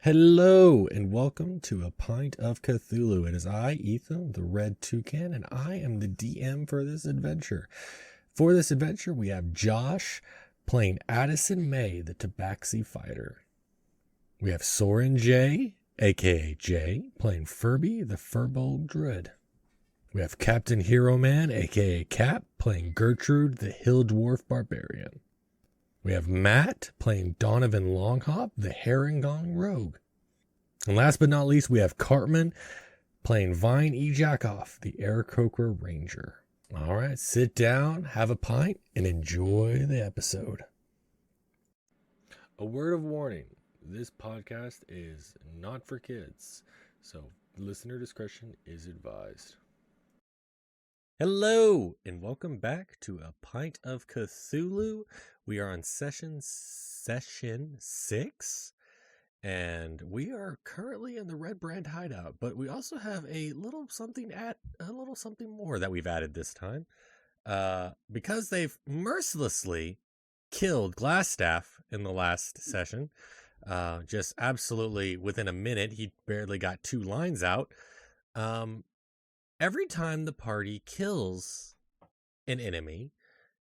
Hello and welcome to A Pint of Cthulhu. It is I, Ethan, the Red Toucan, and I am the DM for this adventure. For this adventure, we have Josh playing Addison May, the Tabaxi Fighter. We have Soren J, aka Jay, playing Furby, the Furbolg Druid. We have Captain Hero Man, aka Cap, playing Gertrude, the Hill Dwarf Barbarian. We have Matt playing Donovan Longhop, the Herringong Rogue. And last but not least, we have Cartman playing Vine E. Jackoff, the Aarakocra Ranger. All right, sit down, have a pint, and enjoy the episode. A word of warning, this podcast is not for kids, so listener discretion is advised. Hello, and welcome back to A Pint of Cthulhu. We are on session 6, and we are currently in the Red Brand hideout, but we also have a little something more that we've added this time. Because they've mercilessly killed Glassstaff in the last session. Just absolutely within a minute, he barely got 2 lines out. Every time the party kills an enemy,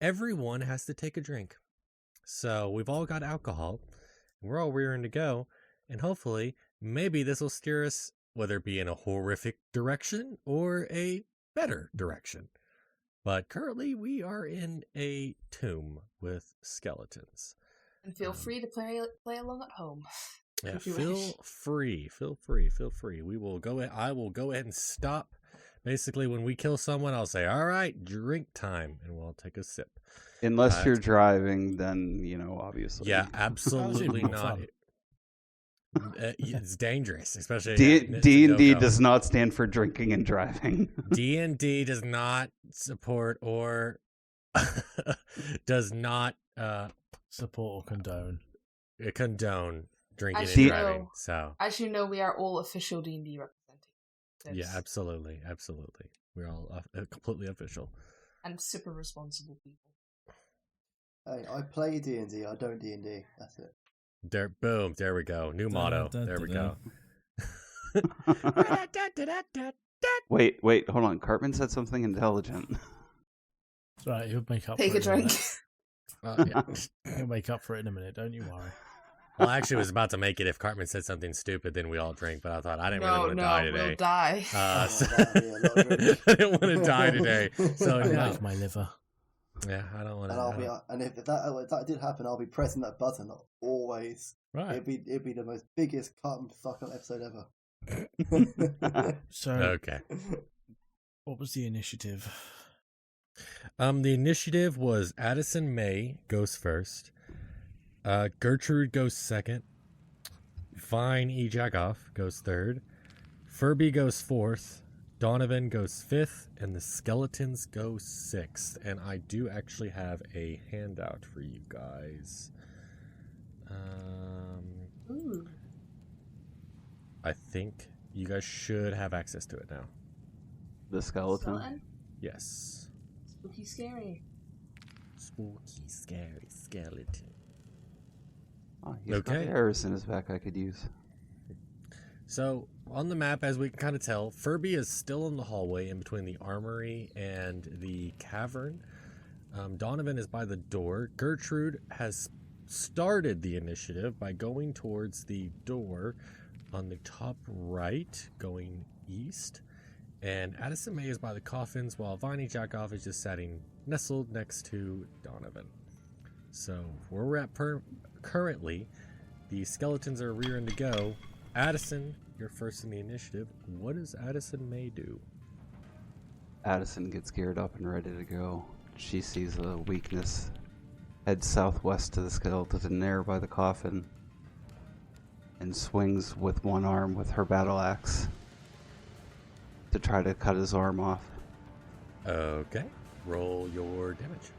everyone has to take a drink. So we've all got alcohol. We're all rearing to go. And hopefully, maybe this will steer us, whether it be in a horrific direction or a better direction. But currently, we are in a tomb with skeletons. And feel free to play along at home. Yeah, feel free. We will I will go ahead and stop. Basically, when we kill someone, I'll say, all right, drink time, and we'll take a sip. Unless you're driving, then, obviously. Yeah, absolutely not. It's dangerous, especially... D&D does not stand for drinking and driving. D&D does not support or does not support or condone drinking and driving. So, as you know, we are all official D&D representatives. Yeah, absolutely. We're all completely official. And super responsible people. Hey, I play D&D, I don't D&D. That's it. There we go. New motto. There we go. Wait, hold on. Cartman said something intelligent. That's right, he'll make up Take for a it. drink. Yeah. He'll make up for it in a minute, don't you worry. Well, I actually was about to make it if Cartman said something stupid, then we all drink, but I thought I didn't really want to die today. We'll die. I didn't want to die today. So I like my liver. Yeah, I don't want to. And if that did happen, I'll be pressing that button always. Right. It'd be the most biggest Cartman fuck up episode ever. So, okay. What was the initiative? The initiative was Addison May goes first. Gertrude goes second. Vine E. Jackoff goes third. Furby goes fourth. Donovan goes fifth. And the skeletons go sixth. And I do actually have a handout for you guys. Ooh. I think you guys should have access to it now. The skeleton? Yes. Spooky scary. Spooky scary skeleton. Oh, he's got arrows in his back I could use. So, on the map, as we can kind of tell, Furby is still in the hallway in between the armory and the cavern. Donovan is by the door. Gertrude has started the initiative by going towards the door on the top right, going east. And Addison May is by the coffins, while Viney Jackoff is just sitting nestled next to Donovan. So, where we're at currently, the skeletons are rearing to go. Addison, you're first in the initiative. What does Addison May do? Addison gets geared up and ready to go. She sees a weakness. Heads southwest to the skeleton there by the coffin. And swings with one arm with her battle axe to try to cut his arm off. Okay. Roll your damage.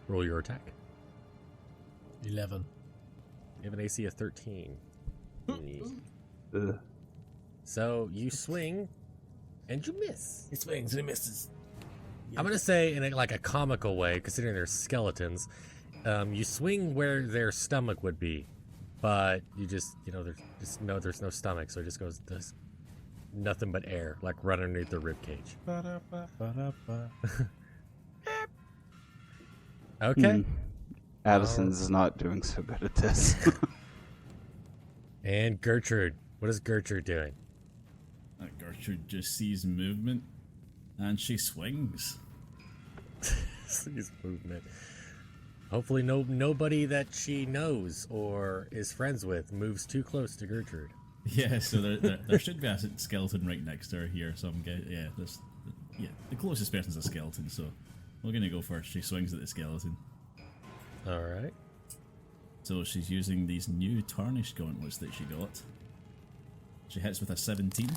Roll your attack. 11. You have an AC of 13. Ugh. So you swing and you miss. He swings and he misses. I'm going to say in a comical way, considering they're skeletons, you swing where their stomach would be. but you just, there's no stomach, so it just goes this nothing but air, like right underneath the rib cage. Ba-da-ba. Okay. Addison's not doing so good at this. And Gertrude. What is Gertrude doing? Gertrude just sees movement and she swings. Sees movement. Hopefully nobody that she knows or is friends with moves too close to Gertrude. Yeah, so there should be a skeleton right next to her here. So the closest person's a skeleton. So we're gonna go first. She swings at the skeleton. All right. So she's using these new tarnished gauntlets that she got. She hits with a 17.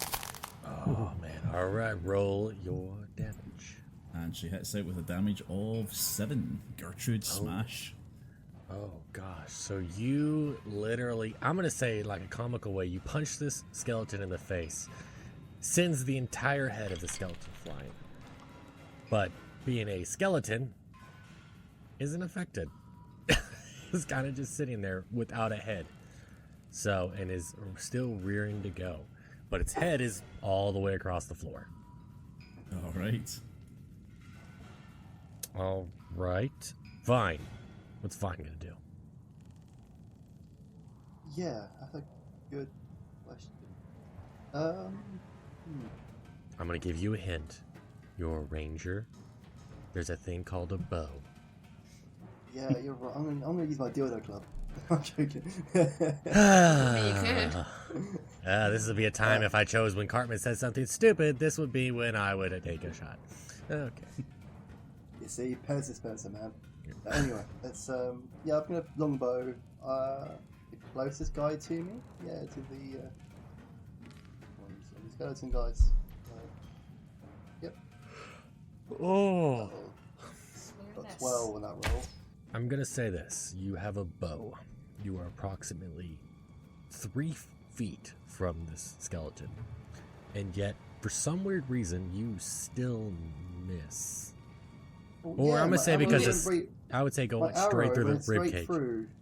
Oh man. All right. Roll your damage. And she hits out with a damage of 7. Gertrude smash. Oh gosh. So you literally, I'm gonna say like a comical way, you punch this skeleton in the face, sends the entire head of the skeleton flying. But being a skeleton, isn't affected. It's kind of just sitting there without a head. So, and is still rearing to go. But its head is all the way across the floor. Alright. All right. Vine. What's Vine gonna do? Yeah, that's a good question. I'm gonna give you a hint. You're a ranger. There's a thing called a bow. Yeah, you're right. I'm gonna use my dildo club. I'm joking. This would be a time if I chose when Cartman says something stupid. This would be when I would take a shot. Okay. You see, Pez Dispenser, man. Anyway, let's I'm gonna longbow the closest guy to me. Yeah, to the skeleton guys. Yep. Oh. Got 12 on that roll. I'm gonna say this. You have a bow. You are approximately 3 feet from this skeleton. And yet, for some weird reason, you still miss. Or I'm gonna say because it's, I would say go straight through the rib cage.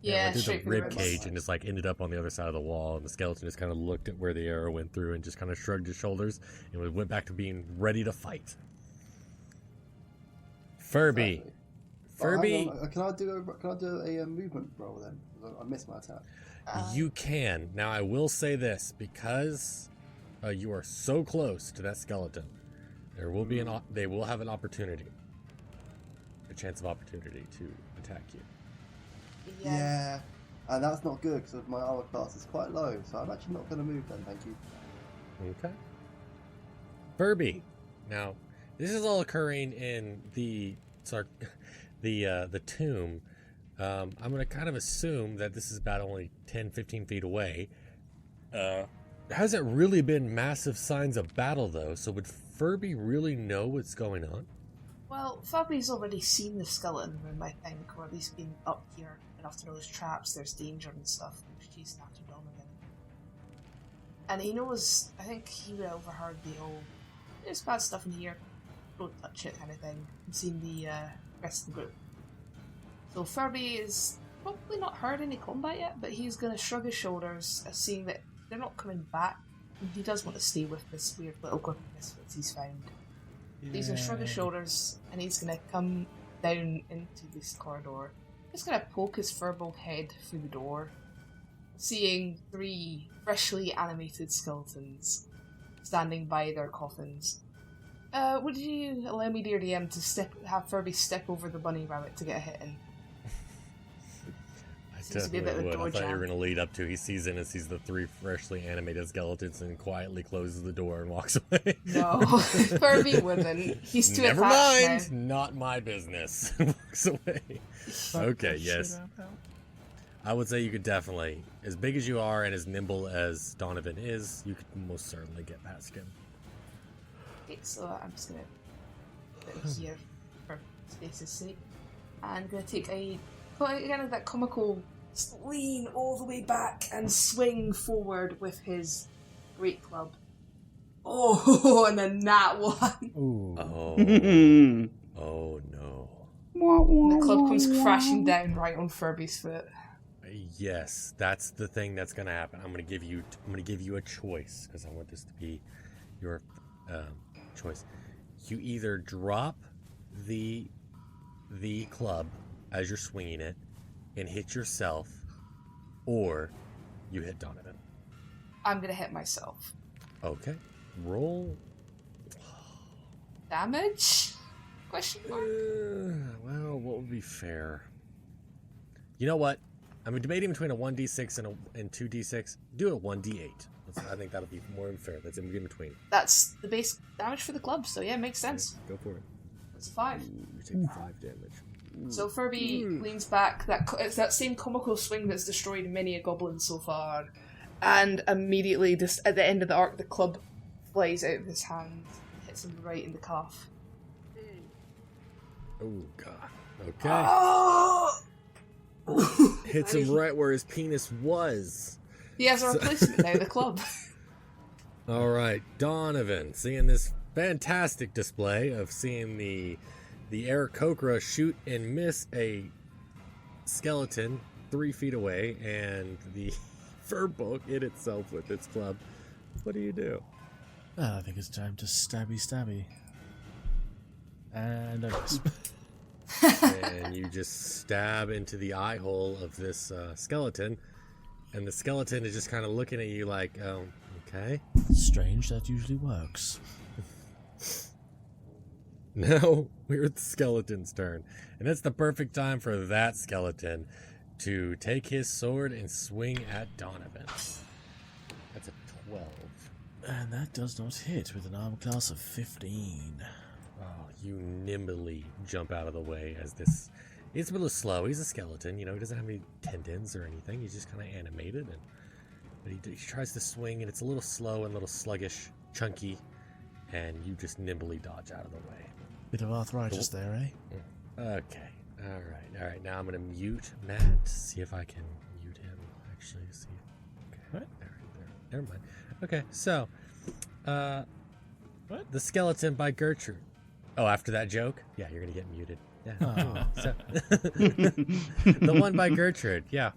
Yeah, went through straight the through rib the cage and just like ended up on the other side of the wall, and the skeleton just kind of looked at where the arrow went through and just kind of shrugged his shoulders and went back to being ready to fight. Furby. Exactly. Furby. Can I do a movement roll then? I missed my attack. You can. Now I will say this, because you are so close to that skeleton, there will be they will have an opportunity. A chance of opportunity to attack you. Yeah, and that's not good because my armor class is quite low, so I'm actually not going to move then. Thank you. Okay. Furby. Now, this is all occurring in the tomb. I'm going to kind of assume that this is about only 10, 15 feet away. Hasn't really been massive signs of battle, though, so would Furby really know what's going on? Well, Furby's already seen the skeleton room, I think, or at least been up here enough to know there's traps, there's danger and stuff. She's started Donovan. And he knows, I think he would have overheard the whole, there's bad stuff in here, don't touch it kind of thing, and seen the rest of the group. So Furby is probably not heard any combat yet, but he's going to shrug his shoulders, seeing that they're not coming back. And he does want to stay with this weird little group of misfits he's found. He's going to shrug his shoulders, and he's going to come down into this corridor. He's going to poke his furball head through the door, seeing 3 freshly animated skeletons standing by their coffins. Would you allow me, dear DM, to have Furby step over the bunny rabbit to get a hit in? Seems to be a bit of a door I thought you were jam. going to lead up to he sees in and sees the 3 freshly animated skeletons and quietly closes the door and walks away. No, Furby wouldn't. He's too Never attached mind. now. Not my business. Walks away. Okay, yes. I would say you could definitely, as big as you are and as nimble as Donovan is, you could most certainly get past him. Okay, so I'm just gonna put it here for space's sake. And I'm gonna take again that comical lean all the way back and swing forward with his great club. Oh, and then that one. Ooh. Oh no. And the club comes crashing down right on Furby's foot. Yes, that's the thing that's gonna happen. I'm gonna give you a choice because I want this to be your choice. You either drop the club as you're swinging it and hit yourself, or you hit Donovan. I'm gonna hit myself. Okay, roll. Damage? Question mark? Well, what would be fair? You know what? I'm debating between a 1d6 and 2d6. Do a 1d8. I think that'll be more fair. That's in between. That's the base damage for the club, so yeah, makes sense. Go for it. It's 5. You take 5 damage. So Furby leans back. It's that same comical swing that's destroyed many a goblin so far, and immediately, just at the end of the arc, the club flies out of his hand, hits him right in the calf. Oh god. Okay. Oh! Hits him right where his penis was. He has a replacement now, the club. All right, Donovan, seeing this fantastic display of seeing the Aarakocra shoot and miss a skeleton 3 feet away, and the Furbolg hit itself with its club. What do you do? I think it's time to stabby. And I miss. And you just stab into the eye hole of this skeleton, and the skeleton is just kind of looking at you like, oh, okay. Strange, that usually works. Now we're at the skeleton's turn, and it's the perfect time for that skeleton to take his sword and swing at Donovan. That's a 12. And that does not hit with an armor class of 15. Oh, you nimbly jump out of the way as this... It's a little slow. He's a skeleton, you know, he doesn't have any tendons or anything. He's just kind of animated. But he tries to swing, and it's a little slow and a little sluggish, chunky, and you just nimbly dodge out of the way. Bit of arthritis there, eh? Okay. All right. Now I'm going to mute Matt. See if I can mute him, actually. See. Okay. What? There. Never mind. Okay, so... What? The Skeleton by Gertrude. Oh, after that joke? Yeah, you're going to get muted. Yeah. Oh. So, the one by Gertrude, yeah.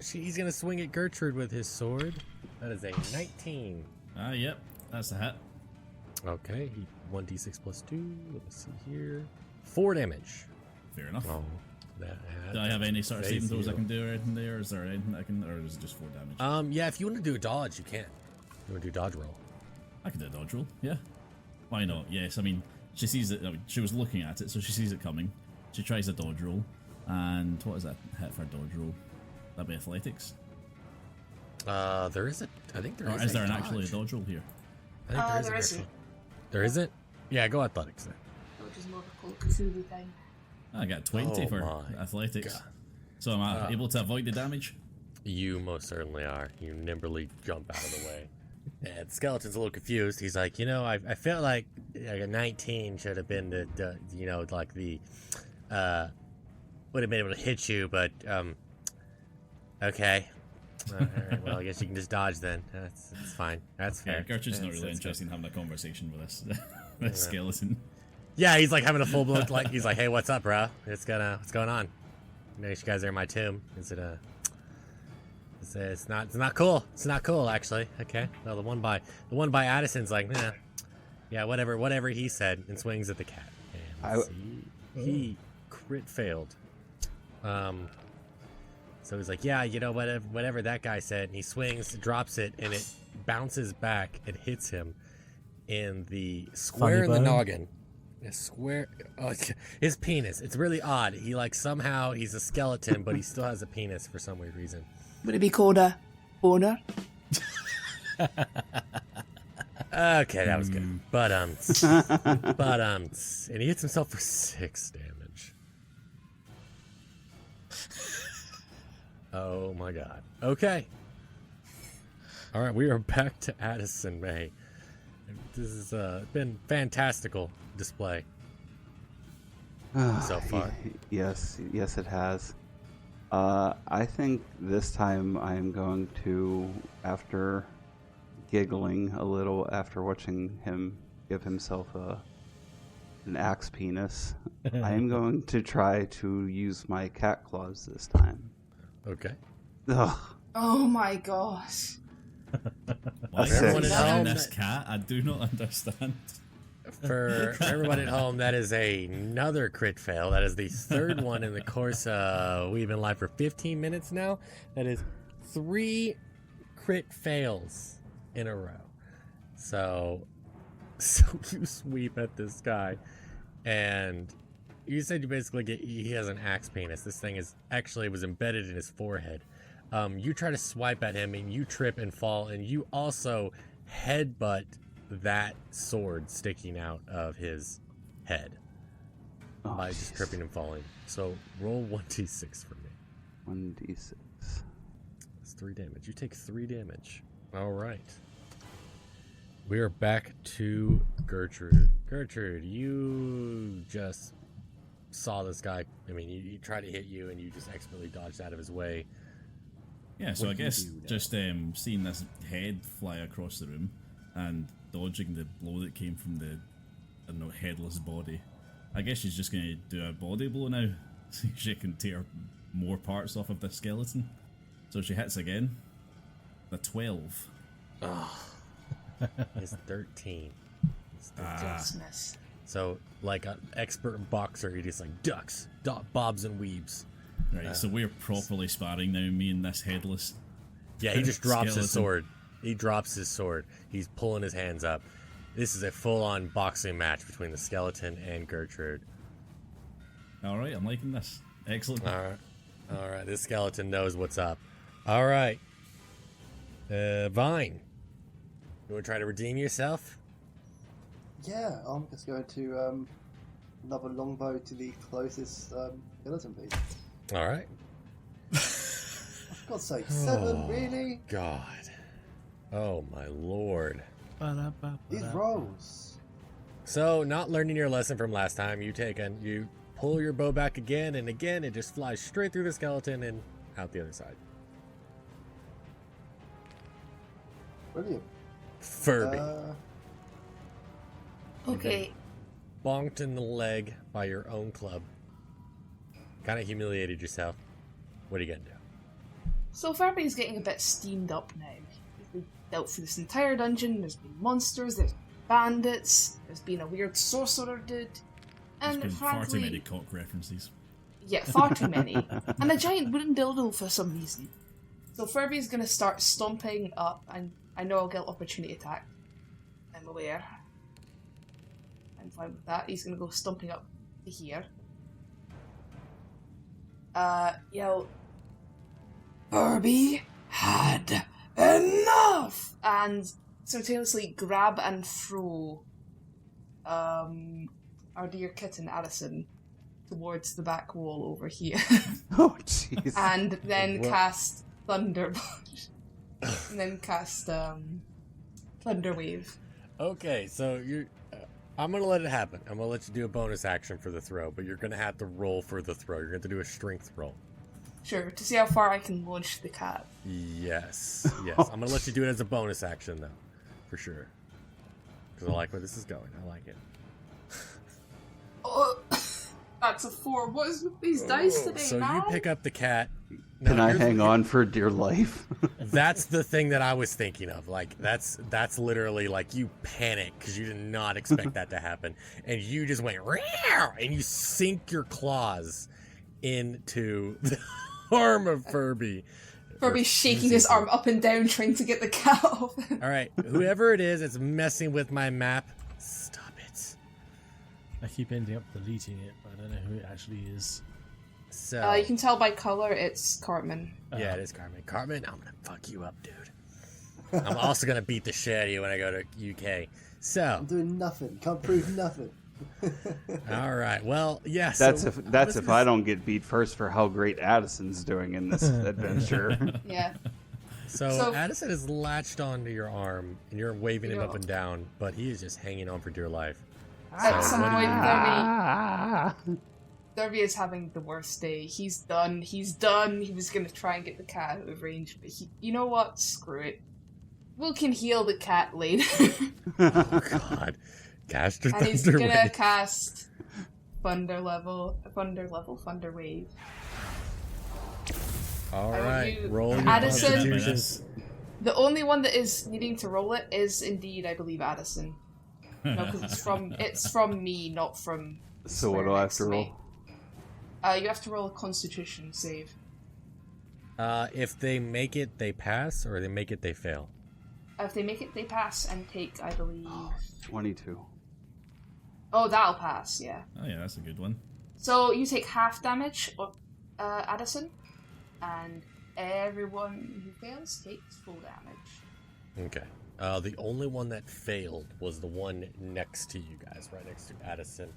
He's going to swing at Gertrude with his sword. That is a 19. Yep, that's the hat. Okay, 1d6 plus 2. Let me see here. 4 damage. Fair enough. Oh, that hat. Do I have any sort of saving throws I Crazy. can do or anything there? Is there anything I can, or is it just 4 damage? Yeah, if you want to do a dodge, you can. You want to do dodge roll? I can do a dodge roll, yeah. Why not? Yes, I mean, she sees it, she was looking at it, so she sees it coming. She tries a dodge roll, and what is that hit for a dodge roll? That'd be athletics? There is a... I think there Or is is a there dodge. actually a dodge roll here? I think There an isn't. actual- There isn't? Yeah, go athletics then. Which is more of a Call of Cthulhu thing. I got 20 Oh for my athletics. God. So am I able to avoid the damage? You most certainly are. You nimbly jump out of the way. And the skeleton's a little confused. He's like, I felt like a 19 should have been the would have been able to hit you, but okay. All right, well, I guess you can just dodge then. That's fine. That's Yeah, fair. Gertrude's not That's- really that's interested in having a conversation with this, this skeleton. Yeah, he's like having a full blown he's like, hey, what's up, bro? What's going on? You know, you guys are in my tomb. Is it it's not cool. It's not cool, actually. Okay. Well, the one by Addison's like, nah. Yeah, whatever he said, and swings at the cat. And let's see. He crit failed. So he's like, yeah, whatever that guy said, and he swings, drops it, and it bounces back and hits him in the square in the bone? noggin. A square, his penis. It's really odd. He somehow he's a skeleton, but he still has a penis for some weird reason. Would it be called a boner? Okay, that was good. But and he hits himself for 6 damage. Oh my god. Okay. All right, we are back to Addison May. This has been fantastical display so far. Yes, it has. I think this time I'm going to, after giggling a little after watching him give himself an axe penis, I am going to try to use my cat claws this time. Okay. Ugh. Oh my gosh. Why That's is it. he this cat? I do not understand. For everyone at home, that is another crit fail. That is the third one in the course. We've been live for 15 minutes now. That is 3 crit fails in a row. So you sweep at this guy, and you said you basically he has an axe penis. This thing was embedded in his forehead. You try to swipe at him, and you trip and fall, and you also headbutt that sword sticking out of his head by just tripping and falling. So roll 1d6 for me. 1d6. That's 3 damage. You take 3 damage. All right. We are back to Gertrude. Gertrude, you just saw this guy. I mean, he tried to hit you, and you just expertly dodged out of his way. Yeah, so What I do you guess do now? just seeing this head fly across the room and dodging the blow that came from the, I don't know, headless body. I guess she's just going to do a body blow now, so she can tear more parts off of the skeleton. So she hits again. The 12. It's 13. It's 13. Just miss. So, like an expert boxer, he just like ducks, bobs and weaves. Right, so we're properly sparring now, me and this headless. Yeah, he just drops his skeleton. sword. He drops his sword. He's pulling his hands up. This is a full-on boxing match between the skeleton and Gertrude. Alright, I'm liking this. Excellent. All right. This skeleton knows what's up. All right. Vine, you want to try to redeem yourself? Yeah, I'm just going to another longbow to the closest skeleton, please. All right. For God's sake, 7, really? God. Oh, my Lord. These rolls. So, not learning your lesson from last time, you pull your bow back again, and again, it just flies straight through the skeleton and out the other side. Brilliant. Furby. Okay. Bonked in the leg by your own club. Kind of humiliated yourself. What are you going to do? So Furby's getting a bit steamed up now. He's been dealt through this entire dungeon. There's been monsters, there's bandits, there's been a weird sorcerer dude. There's And been far too frankly, many cock references. yeah, far too many. And a giant wooden dildo for some reason. So Furby's gonna start stomping up, and I know I'll get opportunity attack. I'm aware. I'm fine with that. He's gonna go stomping up to here. Yell, Furby had enough! And simultaneously grab and throw our dear kitten Addison towards the back wall over here. Oh, jeez. And then What? cast Thunderbolt. And then cast Thunderwave. Okay, so you're. I'm gonna let it happen. I'm gonna let you do a bonus action for the throw, but you're gonna have to roll for the throw. You're gonna have to do a strength roll. Sure, to see how far I can launch the cat. Yes, yes. I'm gonna let you do it as a bonus action, though, for sure. Because I like where this is going. I like it. Oh, that's a 4. What is with these dice today, So man? you pick up the cat. Can Now, I here's- hang on for dear life? That's the thing that I was thinking of. Like that's literally like you panic because you did not expect that to happen, and you just went "Meow," and you sink your claws into the arm of Furby. Furby's shaking his arm up and down trying to get the cat off him. All right, whoever it is that's messing with my map, stop it. I keep ending up deleting it, but I don't know who it actually is. So You can tell by colour it's Cartman. yeah, it is Cartman. Cartman, I'm gonna fuck you up, dude. I'm also gonna beat the shit out of you when I go to UK. So I'm doing nothing. Can't prove nothing. all right, well, yeah. That's so if I don't get beat first for how great Addison's doing in this adventure. Yeah. So So- Addison is latched onto your arm, and you're waving him Yeah. up and down, but he is just hanging on for dear life. At some what do point, Derby is having the worst day. He's done. He's done. He was gonna try and get the cat out of range, but you know what? Screw it. We can heal the cat later. Oh God, cast your And he's thunder gonna wave. cast Thunder Wave. All I want right, you- roll your Addison- constitutions. The only one that is needing to roll it is indeed, I believe, Addison. No, because it's from me, not from. So what Square do I have next to me. roll? You have to roll a Constitution save. If they make it, they pass, or they make it, they fail. If they make it, they pass and take, I believe. 22. Oh, that'll pass. Yeah. Oh yeah, that's a good one. So you take half damage, Addison, and everyone who fails takes full damage. Okay. The only one that failed was the one next to you guys, right next to Addison.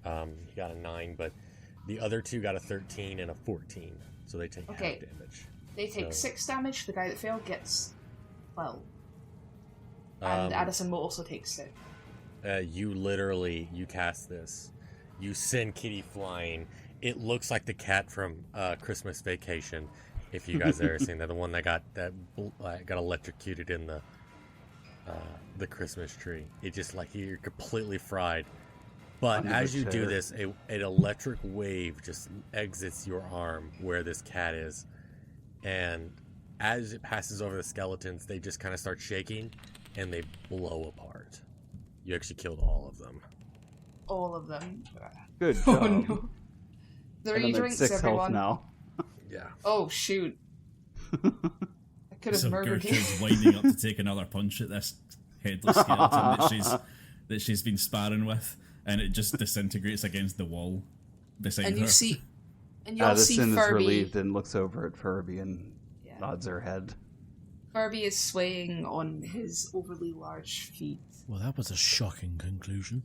He got a 9, but the other two got a 13 and a 14, so they take Okay. half damage. They take So- 6 damage. The guy that failed gets 12, and Addison will also take 6. You cast this. You send Kitty flying. It looks like the cat from Christmas Vacation. If you guys have ever seen that, the one that got electrocuted in the Christmas tree. It just like you're completely fried. But Under the as you do chair. this, an electric wave just exits your arm where this cat is, and as it passes over the skeletons, they just kind of start shaking, and they blow apart. You actually killed all of them. All of them. Good Oh job. no. The And I'm at re-drinks, 6 health everyone. now. Yeah. Oh shoot. I could have So murdered you. Gertrude's winding up to take another punch at this headless skeleton that she's been sparring with, and it just disintegrates against the wall beside And her. you see, and you all see Addison is Furby. relieved and looks over at Furby and Yeah. nods her head. Furby is swaying on his overly large feet. Well, that was a shocking conclusion.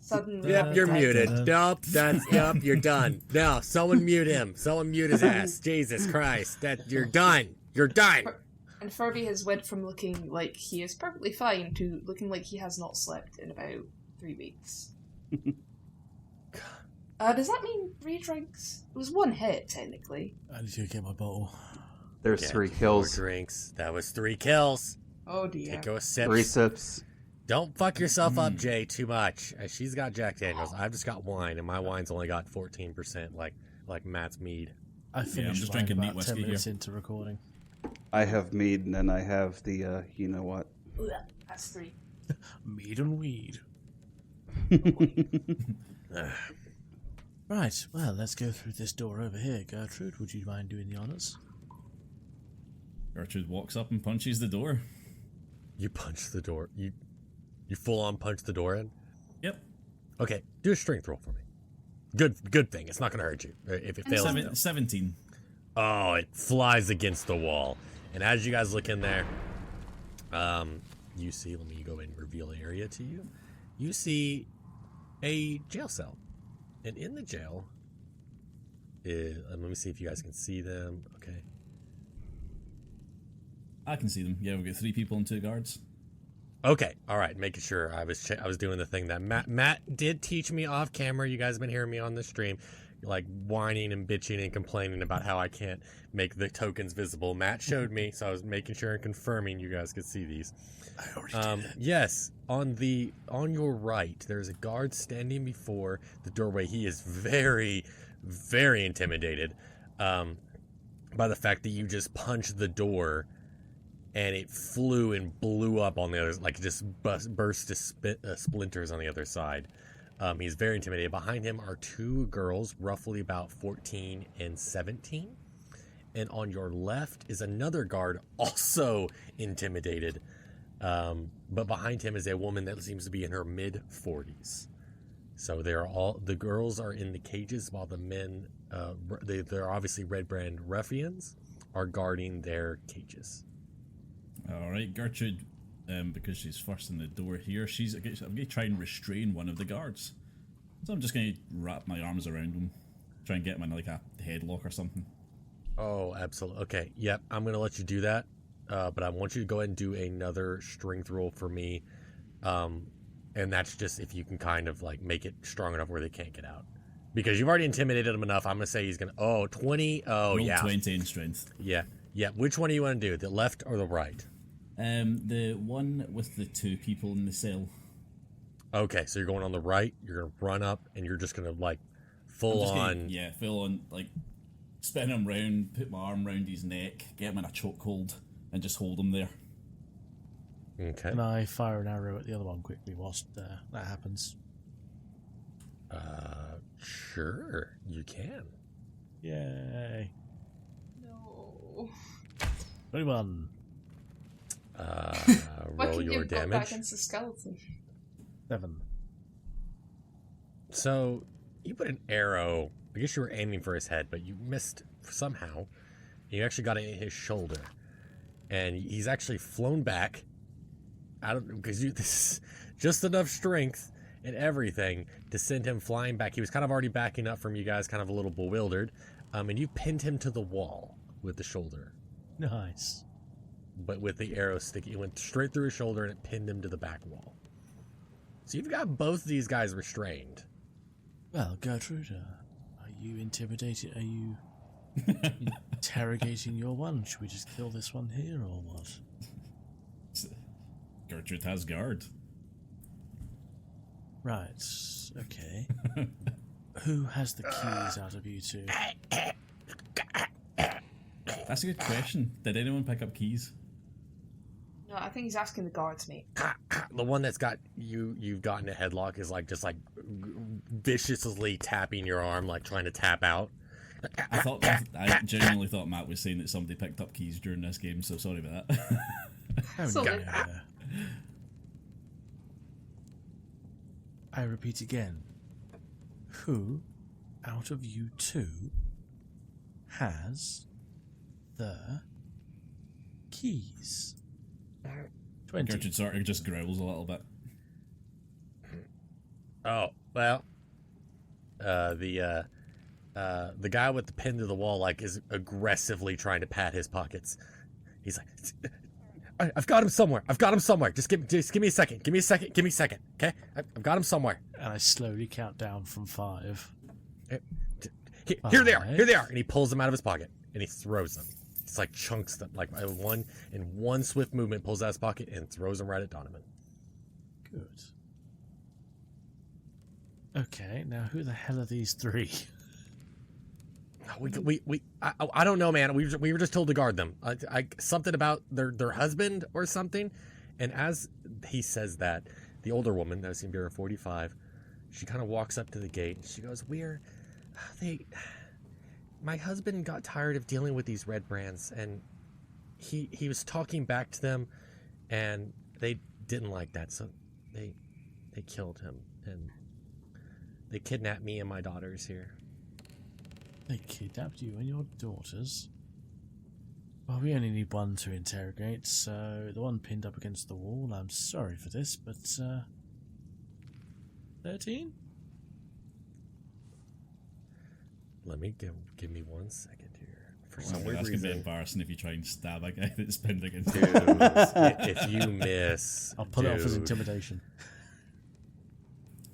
Suddenly, Yep, you're da, muted. da, da. Nope, yep, you're done. No, someone mute him. Someone mute his ass. Jesus Christ, you're done. You're done. And Furby has went from looking like he is perfectly fine to looking like he has not slept in about 3 weeks. Does that mean 3 drinks? It was 1 hit, technically. I need to get my bottle. There's Okay, 3 4 kills, drinks. That was 3 kills. Oh dear. Take a sip. 3 sips. Don't fuck yourself up, Jay, too much. She's got Jack Daniels. I've just got wine, and my wine's only got 14%, like Matt's mead. I finished just mine drinking neat about 10 whiskey minutes here. into recording. I have mead, and then I have the, you know what. That's 3. Mead and weed. Right, well, let's go through this door over here. Gertrude, would you mind doing the honors? Gertrude walks up and punches the door. You punch the door. You full on punch the door in. Yep. Okay, do a strength roll for me. Good thing. It's not gonna hurt you if it fails. 17. Oh, it flies against the wall. And as you guys look in there, you see, let me go and reveal the area to you. You see a jail cell. And in the jail, let me see if you guys can see them. Okay. I can see them. Yeah, we've got 3 people and 2 guards. Okay, all right. Making sure I was doing the thing that Matt did teach me off camera. You guys have been hearing me on the stream, like whining and bitching and complaining about how I can't make the tokens visible. Matt showed me, so I was making sure and confirming you guys could see these. I already did it. Yes, on your right, there's a guard standing before the doorway. He is very, very intimidated by the fact that you just punched the door. And it flew and blew up on the other, like just burst to splinters on the other side. He's very intimidated. Behind him are 2 girls, roughly about 14 and 17. And on your left is another guard, also intimidated. But behind him is a woman that seems to be in her mid-40s. So the girls are in the cages while the men, they're obviously Red Brand ruffians, are guarding their cages. All right, Gertrude, because she's first in the door here, I'm going to try and restrain one of the guards. So I'm just going to wrap my arms around him, try and get him in like a headlock or something. Oh, absolutely. Okay, yep, I'm going to let you do that. But I want you to go ahead and do another strength roll for me. And that's just if you can kind of like make it strong enough where they can't get out. Because you've already intimidated him enough. I'm going to say he's going to... 20. Oh, Roll yeah. 20 in strength. Yeah. Which one do you want to do? The left or the right? The one with the 2 people in the cell. Okay, so you're going on the right. You're going to run up, and you're just going to, like, full I'm just on... gonna, yeah, full on, like, spin him round, put my arm round his neck, get him in a chokehold, and just hold him there. Okay. Can I fire an arrow at the other one quickly whilst that happens? Sure, you can. Yay. No. 21. Why Roll can your you put that damage. against the skeleton? 7. So you put an arrow. I guess you were aiming for his head, but you missed somehow. You actually got it in his shoulder, and he's actually flown back. I don't because you this is just enough strength and everything to send him flying back. He was kind of already backing up from you guys, kind of a little bewildered, and you pinned him to the wall with the shoulder. Nice. But with the arrow sticking, it went straight through his shoulder and it pinned him to the back wall. So you've got both these guys restrained. Well, Gertrude, are you intimidated? Are you interrogating your one? Should we just kill this one here or what? Gertrude has guard. Right, okay. Who has the keys out of you two? That's a good question. Did anyone pick up keys? No, I think he's asking the guards, mate. The one that's got you've gotten a headlock is like just like viciously tapping your arm, like trying to tap out. I genuinely thought Matt was saying that somebody picked up keys during this game, so sorry about that. Oh, So no. good. I repeat again. Who, out of you two, has the keys? 20. Gertrude sort of just growls a little bit. Oh well, the guy with the pin to the wall like is aggressively trying to pat his pockets. He's like, I've got him somewhere. Just give me a second. Give me a second. Okay, I've got him somewhere. And I slowly count down from 5. Here they are. And he pulls them out of his pocket and he throws them. It's like chunks them, like one swift movement pulls out his pocket and throws them right at Donovan. Good. Okay, now who the hell are these 3? I don't know, man. We were just told to guard them. Something about their husband or something. And as he says that, the older woman, that seemed to be 45, she kind of walks up to the gate and she goes, my husband got tired of dealing with these red brands, and he was talking back to them, and they didn't like that, so they killed him, and they kidnapped me and my daughters here. They kidnapped you and your daughters? Well, we only need one to interrogate, so the one pinned up against the wall, I'm sorry for this, but, 13? Let me give me 1 second here. For That's some going weird to be reason, embarrassing if you try and stab a guy that's pinned against dude, if you miss, I'll pull it off as dude. intimidation.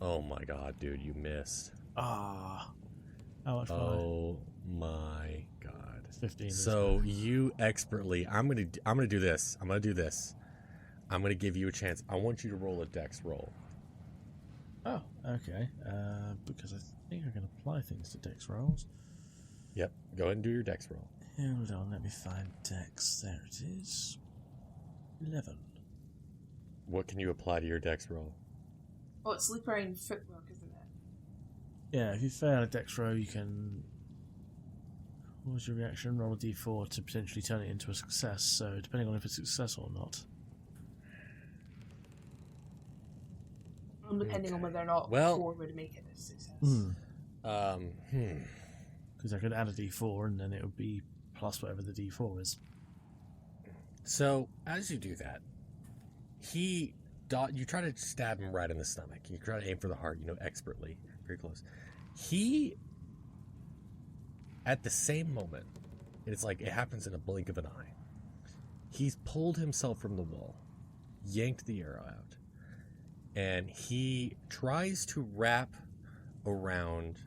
Oh my god, dude, you missed. Ah. How much Oh my god. 15. So you expertly, I'm gonna do this. I'm gonna give you a chance. I want you to roll a dex roll. Oh, okay. Because I think I can apply things to dex rolls. Yep. Go ahead and do your dex roll. Hold on, let me find dex. There it is. 11. What can you apply to your dex roll? Oh, it's sleep around footwork, isn't it? Yeah, if you fail a dex roll, you can. What was your reaction? Roll a d4 to potentially turn it into a success. So, depending on if it's successful or not. And depending on whether or not Well- 4 would make it a success. Because I could add a d4 and then it would be plus whatever the d4 is. So as you do that, you try to stab him right in the stomach. You try to aim for the heart, expertly, very close. He, at the same moment, it's like it happens in a blink of an eye. He's pulled himself from the wall, yanked the arrow out, and he tries to wrap around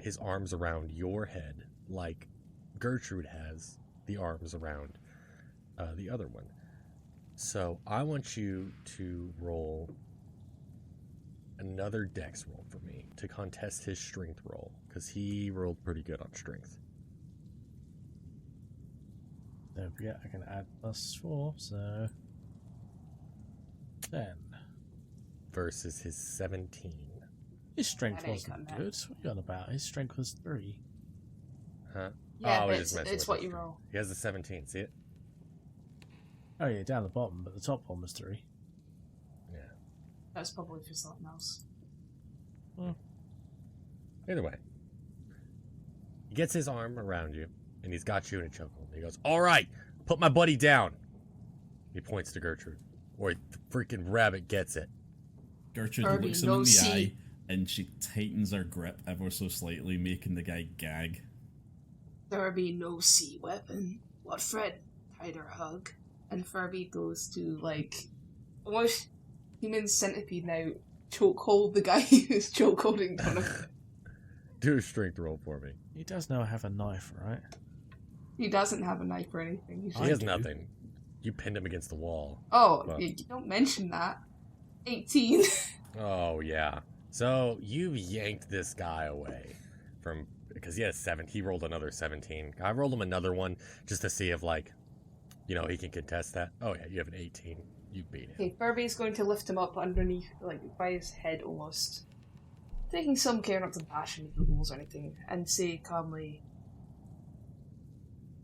his arms around your head like Gertrude has the arms around the other one. So I want you to roll another dex roll for me to contest his strength roll, because he rolled pretty good on strength. Don't forget, I can add +4, so 10. Versus his 17. His strength That ain't wasn't cutting it. good. What are you on about? His strength was 3. Huh? Yeah, Oh, but we just messing it's with what his you strength. roll. He has a 17. See it? Oh yeah, down the bottom, but the top one was 3. Yeah. That's probably for something else. Either way. He gets his arm around you, and he's got you in a chokehold. He goes, all right, put my buddy down. He points to Gertrude. Or the freaking rabbit gets it. Gertrude Kirby, looks him no in the see. eye and she tightens her grip ever so slightly, making the guy gag. There be no sea weapon. What Fred? Tighter hug. And Furby goes to, like, almost human centipede now, chokehold the guy who's chokeholding Donovan. Do a strength roll for me. He does now have a knife, right? He doesn't have a knife or anything. He's He just... has do. nothing. You pinned him against the wall. Oh, Well. you don't mention that. 18. Oh, yeah. So you've yanked this guy away from, because he has 7. He rolled another 17. I rolled him another one just to see if, like, you know, he can contest that. Oh, yeah, you have an 18. You beat him. Okay, Furby's going to lift him up underneath, like, by his head almost. Taking some care not to bash any walls or anything, and say calmly,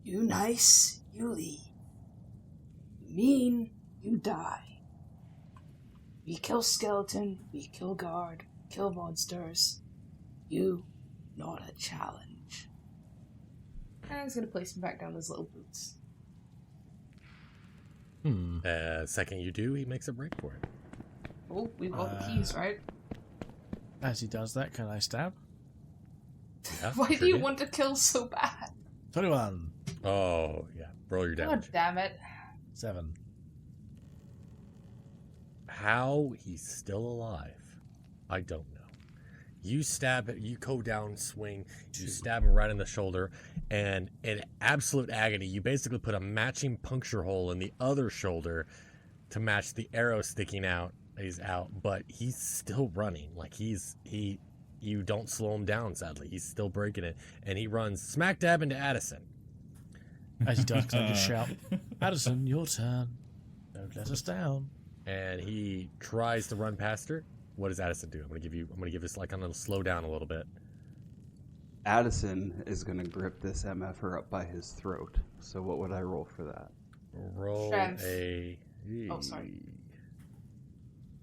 "You nice, you leave. You mean, you die. We kill skeleton, we kill guard, kill monsters. You, not a challenge." And he's gonna place him back down his little boots. Second you do, he makes a break for it. Oh, we've got the keys, right? As he does that, can I stab? Yeah, Why sure do you did. want to kill so bad? 21. Oh, yeah. Roll your God damage. damn it. 7. How he's still alive, I don't know. You stab it, you go down, swing, you stab him right in the shoulder, and in absolute agony, you basically put a matching puncture hole in the other shoulder to match the arrow sticking out. He's out, but he's still running. Like you don't slow him down, sadly. He's still breaking it, and he runs smack dab into Addison. As he does, can I just shout, Addison, your turn. Don't let us down. And he tries to run past her. What does Addison do? I'm gonna give this, like, I'm gonna slow down a little bit. Addison is going to grip this MFer up by his throat. So what would I roll for that? Roll Strength. a Oh, sorry.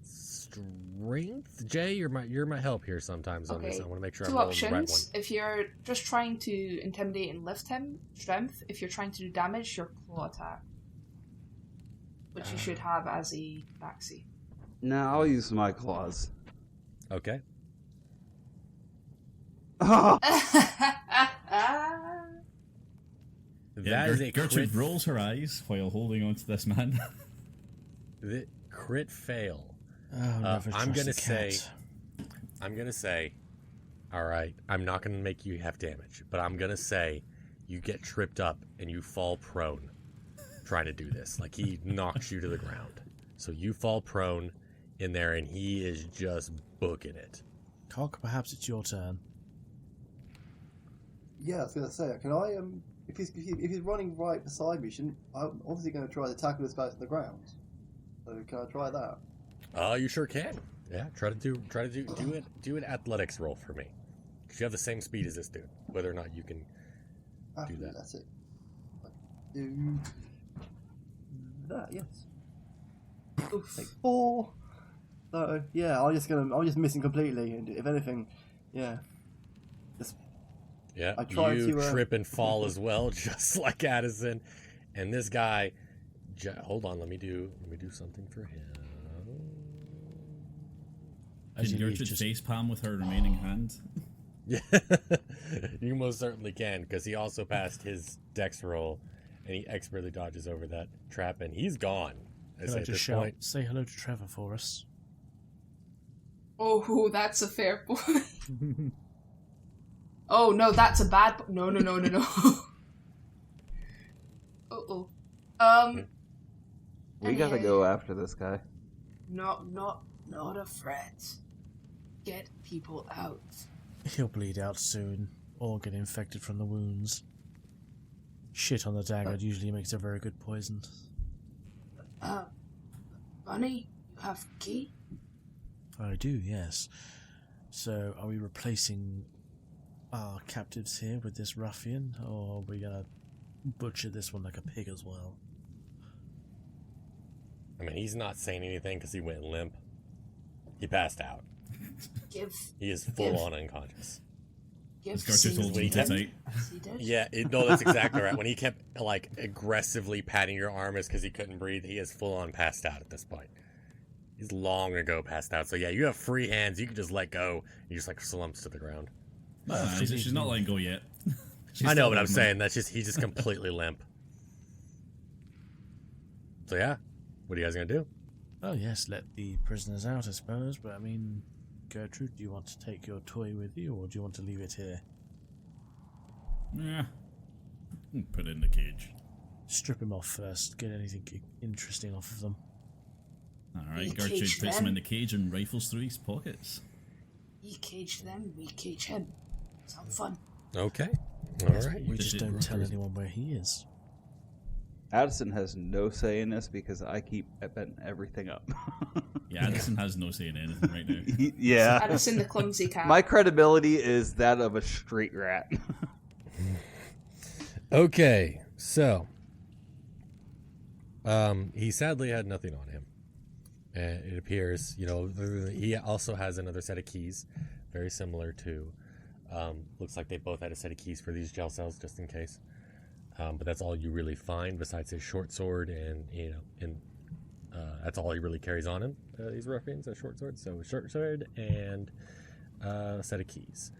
strength. Jay, you're my help here sometimes on this. Okay. I want to make sure Two I'm rolling the right one. options. If you're just trying to intimidate and lift him, strength. If you're trying to do damage, your claw attack. Which you should have as a maxi. No, I'll use my claws. Okay. Ah! That is a Gertrude crit, rolls her eyes while holding on to this man. the crit fail. Oh, never I'm trust gonna a cat. I'm gonna say, all right, I'm not gonna make you have damage, but I'm gonna say you get tripped up and you fall prone trying to do this. Like, he knocks you to the ground. So you fall prone in there and he is just booking it. Cock, perhaps it's your turn. Yeah, I was going to say, can I, if he's running right beside me, I'm obviously going to try to tackle this guy to the ground. So can I try that? You sure can. Yeah, try to do an athletics roll for me. 'Cause you have the same speed as this dude. Whether or not you can do that. That's it. Do that, yes. Take 4. So yeah, I'm just missing completely, and if anything, yeah. Yeah, I tried you to, trip and fall as well, just like Addison. And this guy, hold on, let me do something for him. As Can you leave, Gertrude just facepalm with her remaining hand? Yeah, you most certainly can, because he also passed his dex roll, and he expertly dodges over that trap, and he's gone. I can say I at just this shout, point. say hello to Trevor for us. Oh, that's a fair point. Oh no, that's a bad. No. Uh-oh. We gotta go after this guy. Not a threat. Get people out. He'll bleed out soon, or get infected from the wounds. Shit on the dagger usually makes a very good poison. Bunny, you have key? I do, yes. So, are we replacing our captives here with this ruffian, or are we gonna butcher this one like a pig as well? I mean, he's not saying anything because he went limp. He passed out. He is full on unconscious. As Gertrude told him to take. Yeah, no, that's exactly right. When he kept like aggressively patting your arm is because he couldn't breathe. He is full on passed out at this point. He's long ago passed out. So yeah, you have free hands. You can just let go. He just like slumps to the ground. She's not letting go yet. I know, but I'm saying that's just he's just completely limp. So yeah, what are you guys gonna do? Oh yes, let the prisoners out, I suppose, but I mean, Gertrude, do you want to take your toy with you, or do you want to leave it here? Yeah. Put it in the cage. Strip him off first, get anything interesting off of them. Alright, Gertrude puts him in the cage and rifles through his pockets. You cage them, we cage him. Sound fun. Okay. All right. We just don't tell anyone where he is. Addison has no say in this because I keep betting everything up. Yeah, Addison has no say in anything right now. Yeah. Addison the clumsy cat. My credibility is that of a street rat. Okay, so he sadly had nothing on him. And it appears, he also has another set of keys, very similar to, looks like they both had a set of keys for these jail cells just in case. But that's all you really find besides his short sword and that's all he really carries on him. These ruffians, a short sword, so a short sword and a set of keys.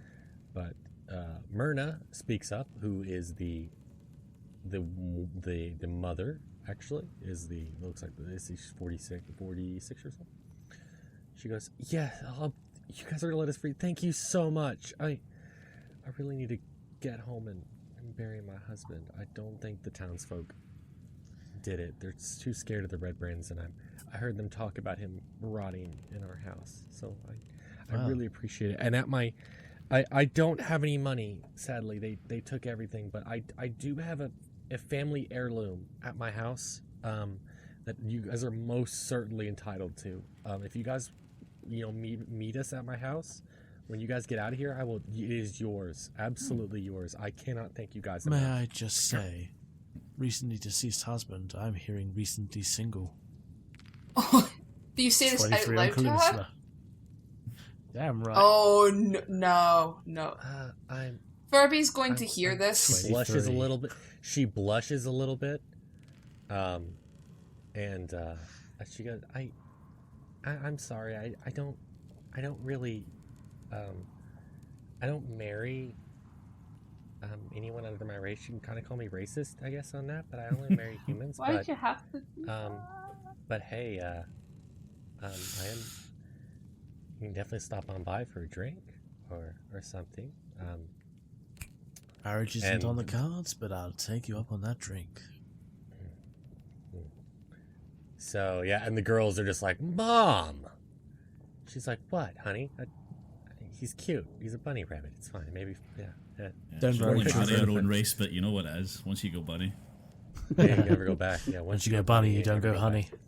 But Myrna speaks up, who is the mother. Actually, looks like she's 46 or so. She goes, "Yeah, you guys are gonna let us free. Thank you so much. I really need to get home and bury my husband. I don't think the townsfolk did it. They're too scared of the Red Brands, and I heard them talk about him rotting in our house. So I really appreciate it. And I don't have any money. Sadly, they took everything, but I do have a family heirloom at my house that you guys are most certainly entitled to. If you guys meet us at my house when you guys get out of here, it is yours, absolutely yours. I cannot thank you guys enough. May I just say, recently deceased husband, I'm hearing recently single. Oh, do you say this out 23 loud Uncle to her? Listener. Damn right. Oh no. I'm Furby's going to hear this. She blushes a little bit. She blushes a little bit, and she goes, "I'm sorry. I don't really, I don't marry anyone under my race. You can kind of call me racist, I guess, on that. But I only marry humans. Why'd you have to? But hey, I am. You can definitely stop on by for a drink or something. Marriage isn't on the cards, but I'll take you up on that drink. So, yeah, and the girls are just like, Mom! She's like, what, honey? He's cute. He's a bunny rabbit. It's fine. Maybe, yeah. Don't She'll worry, only children. marry her own race, but you know what it is. Once you go bunny. Yeah, you never go back. Yeah, Once you go bunny, you don't never go honey. back.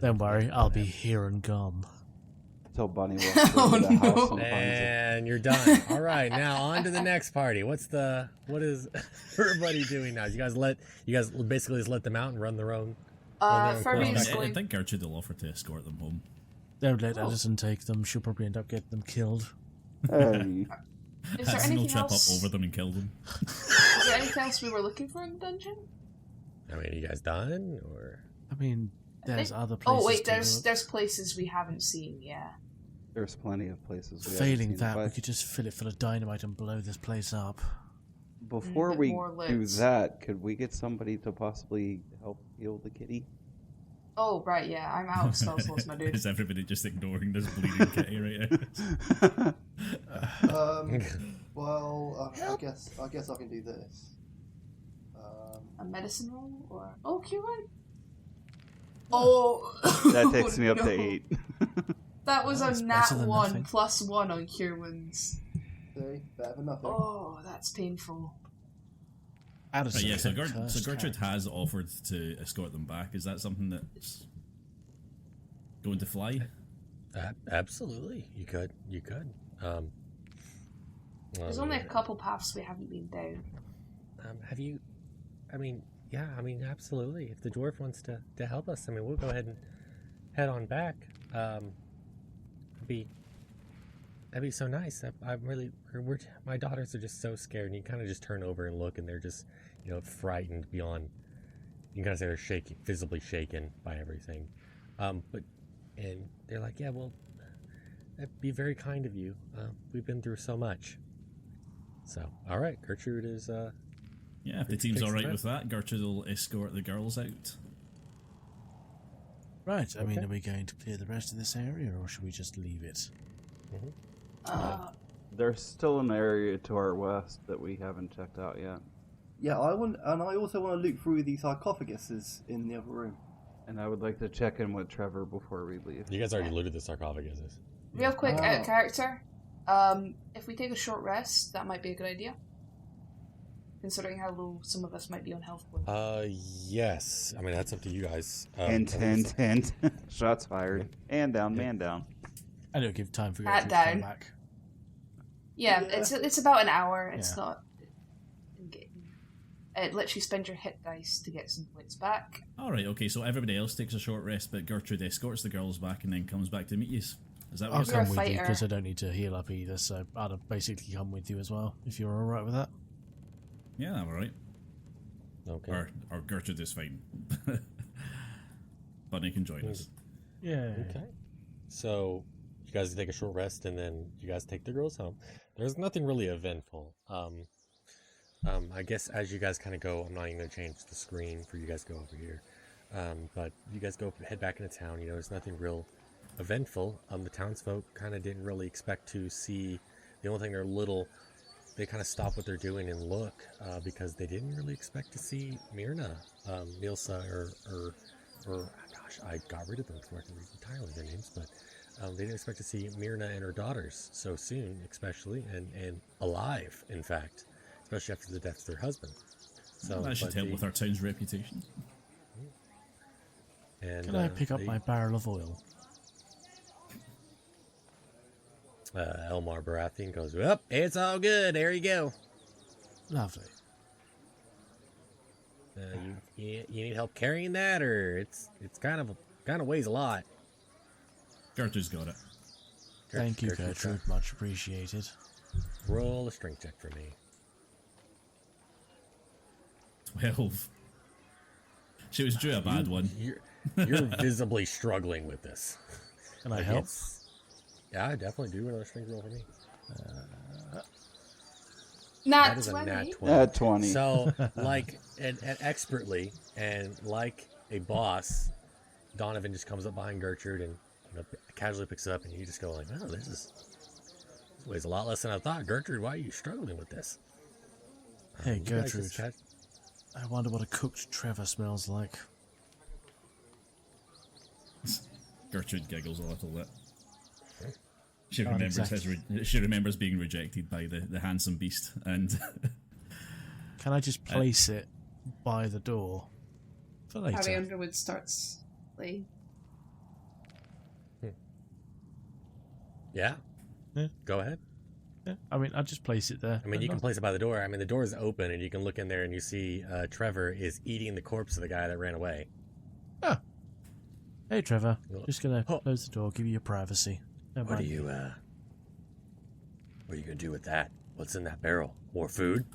Don't worry, I'll be here and gone. Until Bunny walks over to the house and finds it. And you're done. All right, now on to the next party. What is everybody doing now? You guys basically just let them out and run their own. Furby's I going. think Gertrude will offer to escort them home. Don't let Addison take them. She'll probably end up getting them killed. Hey. Is there Addison will anything trip else? up over them and kill them. Is there anything else we were looking for in the dungeon? I mean, are you guys done or? I mean, there's other places. Oh wait, to look. there's places we haven't seen. Yeah. There's plenty of places. We Failing haven't seen, that, we but could just fill it full of dynamite and blow this place up. before bit we more do lids. that, could we get somebody to possibly help heal the kitty? Oh right, yeah. I'm out of spell slots, my dude. Is everybody just ignoring this bleeding kitty right now? Well, I guess I can do this. A medicine roll or Q1? Oh, That takes me up no. to 8. That was That's a better nat than 1 nothing. +1 on cure wounds. See, better than nothing. Oh, that's painful. Addison, Right, yeah, so, cursed Gertrude cat. has offered to escort them back. Is that something that's going to fly? Absolutely, you could. There's only a couple paths we haven't been down. Have you? I mean, yeah. I mean, absolutely. If the dwarf wants to help us, I mean, we'll go ahead and head on back. That'd be so nice. I'm really. My daughters are just so scared, and you kind of just turn over and look, and they're just, frightened beyond. You can kind of say they're shaking, visibly shaken by everything. And they're like, yeah, well, that'd be very kind of you. We've been through so much. So, all right, Gertrude is. Yeah, if the team's alright with that, Gertrude will escort the girls out. Right, I mean, Okay. are we going to clear the rest of this area, or should we just leave it? There's still an area to our west that we haven't checked out yet. Yeah, I also want to look through the sarcophaguses in the other room. And I would like to check in with Trevor before we leave. You guys already looted the sarcophaguses. Real quick, out Oh. of character. If we take a short rest, that might be a good idea. Considering how low some of us might be on health points. Yes. I mean, that's up to you guys. Hint. Shots fired. And down, man down. And it'll give time for you Hat to come down. back. Yeah, Yeah. it's about an hour. It's Yeah. not. It literally spend your hit dice to get some points back. Alright, okay, so everybody else takes a short rest, but Gertrude escorts the girls back and then comes back to meet you. Is that I'll what You're a come with you fighter. because I don't need to heal up either, so I'll basically come with you as well, if you're alright with that. Yeah, I'm alright. Okay. Or Gertrude is fine. Bunny can join us. Yeah. Okay. So, you guys take a short rest, and then you guys take the girls home. There's nothing really eventful. I guess as you guys kind of go, I'm not even going to change the screen for you guys to go over here. But you guys head back into town. There's nothing real eventful. The townsfolk kind of didn't really expect to see. The only thing they kind of stop what they're doing and look because they didn't really expect to see Myrna, Milsa, or gosh, I got rid of them before I can read entirely their names, but they didn't expect to see Myrna and her daughters so soon, especially, and alive, in fact, especially after the death of their husband. So That should but help with our town's reputation. And, Can I pick up my barrel of oil? Elmar Baratheon goes, well, it's all good. There you go. Lovely. You need help carrying that, or it's kind of weighs a lot. Gertrude's got it. Thank you, Gertrude's got Gertrude. Much appreciated. it. Roll a strength check for me. 12. She was due a bad one. You're visibly struggling with this. Can I Like, help? Yeah, I definitely do another strength roll for me. Nat That is a 20. nat 20. At 20. So, like, and expertly, and like a boss, Donovan just comes up behind Gertrude and casually picks it up, and you just go like, "Oh, this weighs a lot less than I thought." Gertrude, why are you struggling with this? Hey, You guys Gertrude. just had- I wonder what a cooked Trevor smells like. Gertrude giggles a little bit. She Not remembers exactly. she remembers being rejected by the handsome beast, and Can I just place it by the door for later? Harry Underwood starts playing. Yeah. Yeah. Go ahead. Yeah, I mean, I'll just place it there. I mean, you can place it by the door. I mean, the door is open, and you can look in there, and you see Trevor is eating the corpse of the guy that ran away. Hey, Trevor. Well, Just gonna oh. close the door, give you your privacy. Don't What are mind you me. What are you gonna do with that? What's in that barrel? More food?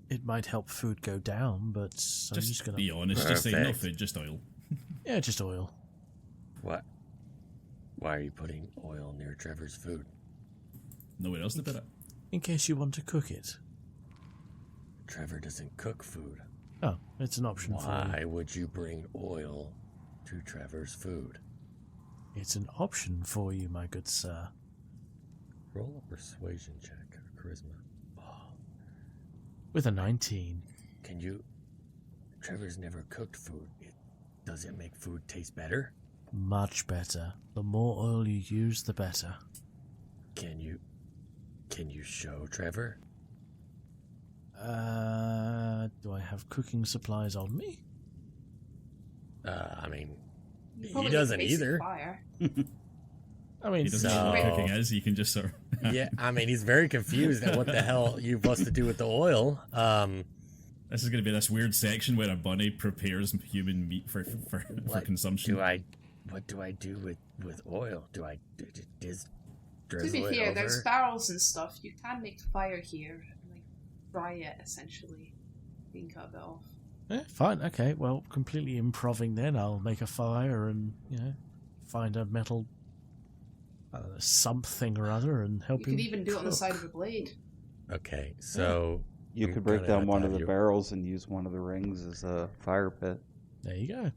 It might help food go down, but I'm just gonna. be honest. Just say no Perfect. food, just oil. Yeah, just oil. What? Why are you putting oil near Trevor's food? Nowhere else to put it. In case you want to cook it. Trevor doesn't cook food. Oh, it's an option for Why you. would you bring oil to Trevor's food? It's an option for you, my good sir. Roll a persuasion check or charisma. With a 19. Can you? Trevor's never cooked food. Does it make food taste better? Much better. The more oil you use, the better. Can you show Trevor? Do I have cooking supplies on me? I mean, You he probably doesn't make a basic either. Fire. I mean, He doesn't know what So- cooking is. You can just sort of. Yeah, I mean, he's very confused at what the hell you're supposed to do with the oil. This is going to be this weird section where a bunny prepares human meat for What consumption. what do I do with oil? Do I just To drizzle be it fair, over? there's barrels and stuff. You can make fire here and like fry it essentially. You can cut a bit off. yeah, fine. Okay, well, completely improving then. I'll make a fire and, find a metal something or other and help You him could even do it on the cook. side of a blade. Okay, so You I'm could break gonna down have one to of have the you- barrels and use one of the rings as a fire pit. There you go.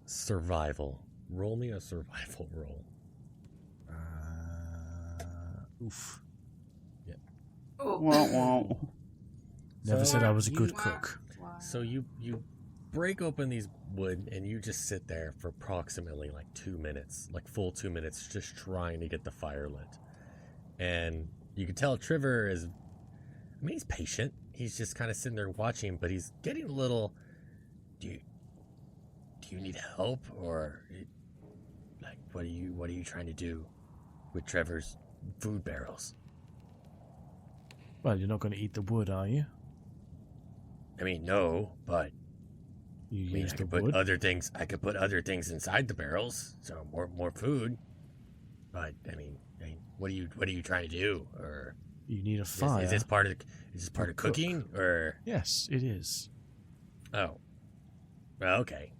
survival. Roll me a survival roll. Oof. Oh. Wah, wah. Never So said I was a you- good cook. Wow. So you break open these wood and you just sit there for approximately like 2 minutes, like full 2 minutes, just trying to get the fire lit. And you can tell Trevor is, I mean, he's patient. He's just kind of sitting there watching, but he's getting a little. Do you need help, or like what are you trying to do with Trevor's food barrels? Well, you're not going to eat the wood, are you? I mean, no, but You I mean, use I the could put wood. other things. I could put other things inside the barrels, so more food. But I mean, what are you trying to do? Or You need a is, fire. is this part of cook. cooking? Or Yes, it is. oh, well, okay.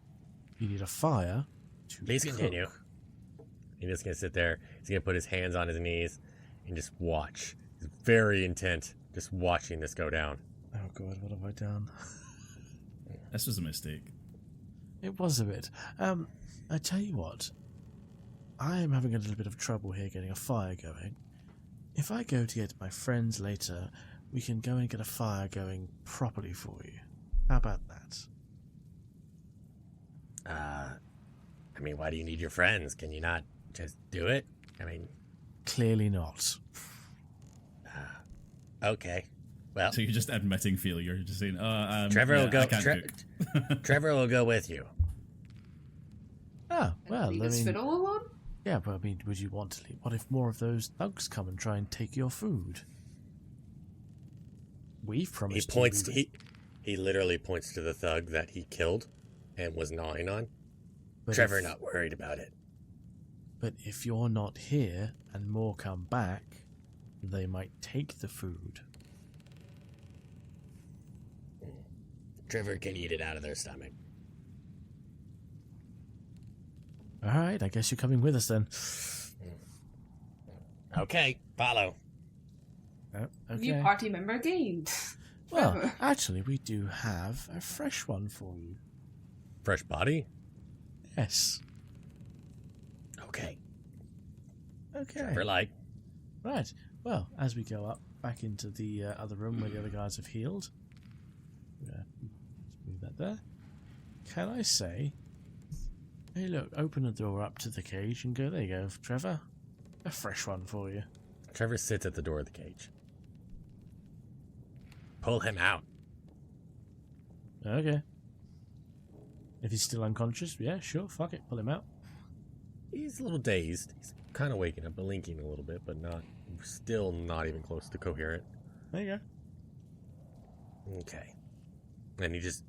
You need a fire to Please continue. cook. He's just gonna sit there. He's gonna put his hands on his knees and just watch. He's very intent, just watching this go down. Oh god, what have I done? This was a mistake. It was a bit. I tell you what. I am having a little bit of trouble here getting a fire going. If I go to get my friends later, we can go and get a fire going properly for you. How about that? I mean, why do you need your friends? Can you not just do it? I mean, Clearly not. okay. Well, So you're just admitting failure. You're just saying, Trevor will go. I can't cook. Trevor will go with you. Oh, well, Leave I his mean, fiddle alone? yeah, but I mean, would you want to leave? What if more of those thugs come and try and take your food? We've He promised points. you. He literally points to the thug that he killed and was gnawing on. But Trevor if- not worried about it. But if you're not here and more come back, they might take the food. Trevor can eat it out of their stomach. All right, I guess you're coming with us then. Okay, follow. Oh, New okay. party member gained. Well, Trevor. actually, we do have a fresh one for you. Fresh body. Yes. Okay. Okay. Trevor like. Right. Well, as we go up back into the other room where the other guys have healed, let's move that there. Can I say, hey, look, open the door up to the cage and go, there you go, Trevor. A fresh one for you. Trevor sits at the door of the cage. Pull him out. Okay. If he's still unconscious, yeah, sure, fuck it, pull him out. He's a little dazed. He's kind of waking up, blinking a little bit, but still not even close to coherent. There you go. Okay. And he just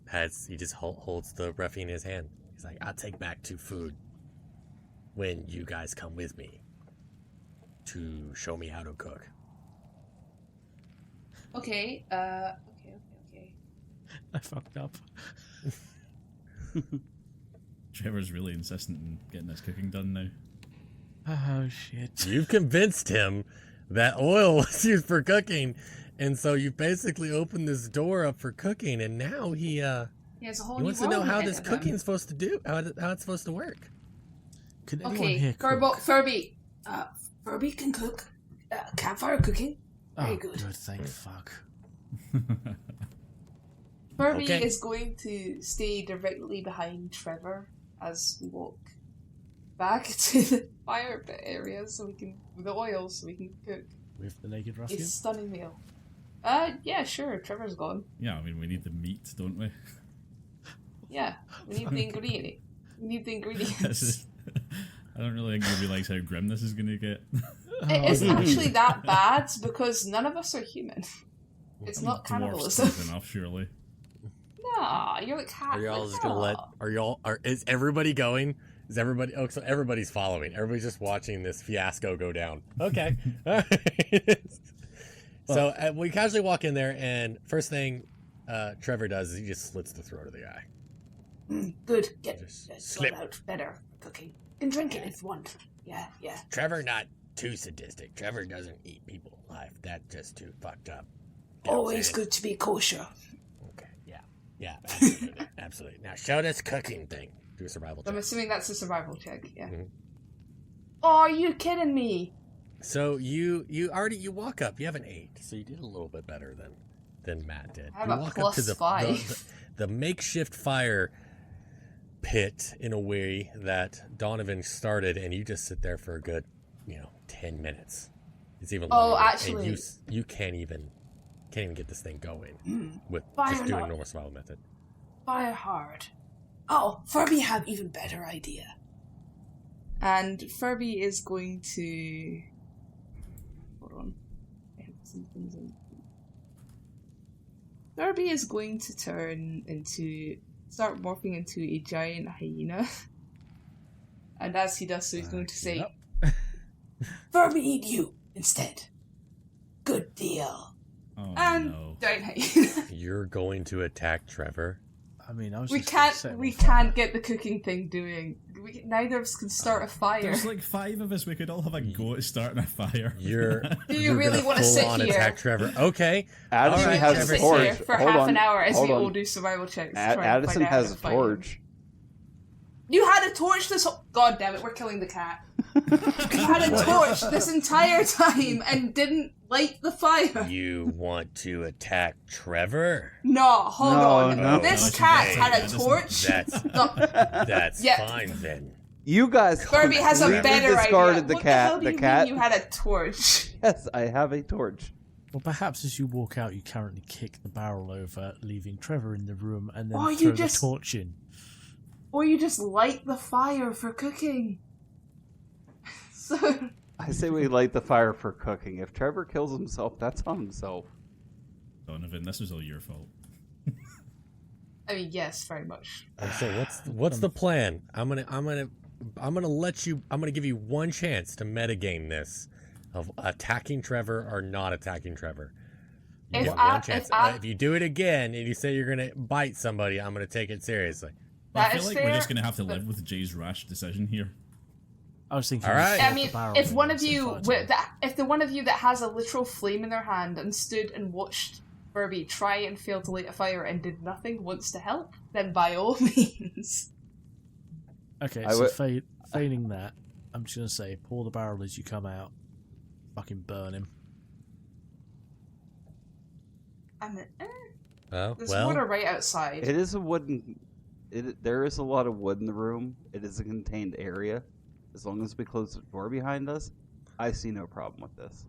holds the ruffian in his hand. He's like, I'll take back 2 food when you guys come with me to show me how to cook. Okay, okay. I fucked up. Trevor's really insistent in getting this cooking done now. Oh, shit. You've convinced him that oil was used for cooking, and so you basically opened this door up for cooking, and now he He has a whole he new wants to know world how ahead this of him. cooking's supposed to do, how it's supposed to work. Can anyone Okay, here cook? Furby. Furby can cook. Campfire cooking. Very Oh, good. thank fuck. Furby Okay. is going to stay directly behind Trevor as we walk back to the fire pit area with the oil so we can cook With the naked a ruffian? stunning meal. Yeah, sure. Trevor's gone. Yeah, I mean, we need the meat, don't we? Yeah, we need the ingredient. We need the ingredients. I don't really think you realise how grim this is going to get. It isn't actually that bad because none of us are human. It's not Dwarfs cannibalism. is enough, surely. Nah, you're like cat. Are y'all like, just gonna let? Is everybody going? Is everybody? Oh, so everybody's following. Everybody's just watching this fiasco go down. Okay. All right. So we casually walk in there, and first thing Trevor does is he just slits the throat of the guy. Good. Get Just slip out. Better cooking. You can drink it if you want. Yeah. Trevor not too sadistic. Trevor doesn't eat people alive. That's just too fucked up. Always good to be kosher. Okay. Yeah. Absolutely. Absolutely. Now show this cooking thing. Do a survival check. I'm assuming that's a survival check. Yeah. Mhm. Oh, are you kidding me? So you walk up. You have an 8, so you did a little bit better than Matt did. I have you a walk plus up to the 5. the makeshift fire pit in a way that Donovan started, and you just sit there for a good 10 minutes. It's even Oh, longer, actually- and you can't even get this thing going with Fire just doing not- normal survival method. Fire hard. Oh, Furby have even better idea. And Furby is going to... Hold on. I have some things in. Furby is going to start morphing into a giant hyena. And as he does so, he's going to say, Yep. Furby eat you instead. Good deal. Oh, And no. giant hyena. You're going to attack Trevor. I mean, I was We just gonna set can't. him We on fire. can't get the cooking thing doing. Neither of us can start a fire. There's like 5 of us. We could all have a go at starting a fire. You're Do you you're really gonna wanna sit full-on here? attack Trevor? Okay. Addison All right, has just a sit torch. here for Hold half on. an hour as Hold we on. all do survival checks. to try and Addison find out has how a to fight. torch. You had a torch this whole... God damn it, we're killing the cat. You had a torch this entire time and didn't light the fire. You want to attack Trevor? No, hold No, on. no. This No, cat okay, had a Addison. torch. That's No, that's Yeah. fine then. You guys Furby has a completely better discarded idea. the What cat. the hell do the you cat. mean you had a torch? Yes, I have a torch. Well, perhaps as you walk out, you currently kick the barrel over, leaving Trevor in the room, and then Or you throw just- the torch in. Or you just light the fire for cooking. So... I say we light the fire for cooking. If Trevor kills himself, that's on himself. Donovan, this was all your fault. I mean, yes, very much. So what's the plan? I'm gonna let you. I'm gonna give you one chance to metagame this of attacking Trevor or not attacking Trevor. You If get I- one chance. if I- If you do it again and you say you're gonna bite somebody, I'm gonna take it seriously. Well, I That feel is like fair, we're just going to have to but- live with Jay's rash decision here. I was thinking. All right. you I throw mean, the barrel if in one of and set you, fire to it. if the one of you that has a literal flame in their hand and stood and watched Furby try and fail to light a fire and did nothing wants to help, then by all means. Okay, I so would- failing that, I'm just gonna say, pour the barrel as you come out. Fucking burn him. I mean, Oh there's well. water right outside. It is a wooden. There is a lot of wood in the room. It is a contained area. As long as we close the door behind us, I see no problem with this.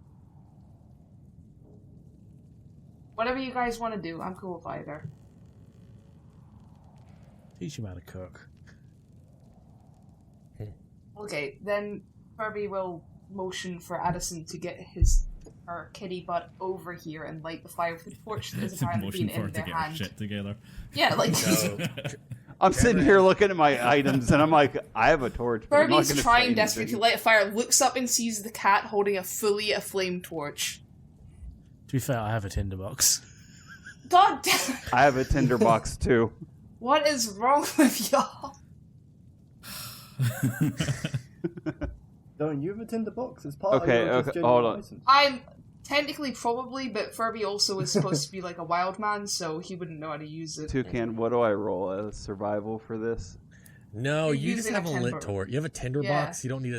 Whatever you guys want to do, I'm cool with either. Teach him how to cook. Okay, then Furby will motion for Addison to get her kitty butt over here and light the fire with the torch that is It's a apparently motion been for her in to their get her hand. shit together. Yeah, like So, I'm sitting here looking at my items, and I'm like, I have a torch. But I'm not Furby's gonna trying say desperately to anything. light a fire, looks up and sees the cat holding a fully aflame torch. To be fair, I have a tinderbox. God damn it. I have a tinderbox too. What is wrong with y'all? Don't you have a tinderbox? It's part Okay, of your okay, general hold on. license. I'm technically probably, but Furby also is supposed to be like a wild man, so he wouldn't know how to use it. Toucan, what do I roll? A survival for this? no, You're you just using have a a lit timber. torch. You have a tinder Yeah. box. You don't need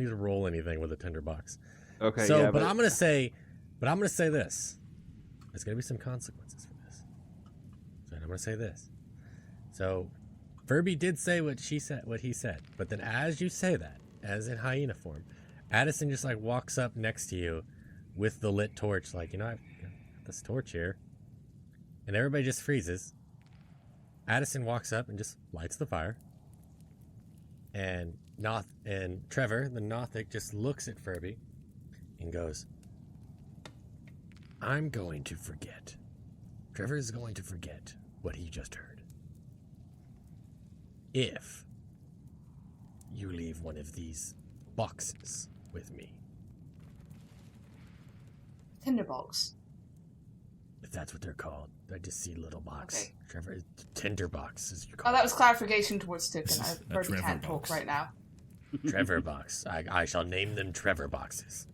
to roll anything with a tinder box. Okay, So, yeah, but I'm gonna say this. There's gonna be some consequences for this. So I'm gonna say this. So, Furby did say what he said, but then as you say that, as in hyena form, Addison just like walks up next to you with the lit torch, like, I've got this torch here. And everybody just freezes. Addison walks up and just lights the fire. And Trevor, the Nothic, just looks at Furby and goes, I'm going to forget. Trevor is going to forget what he just heard. If you leave one of these boxes with me. Tinderbox. If that's what they're called. I just see little box. Okay. Trevor, tinderbox is your Oh, call. that was clarification towards Token. I A Furby Trevor can't box. talk right now. Trevor box. I shall name them Trevor boxes.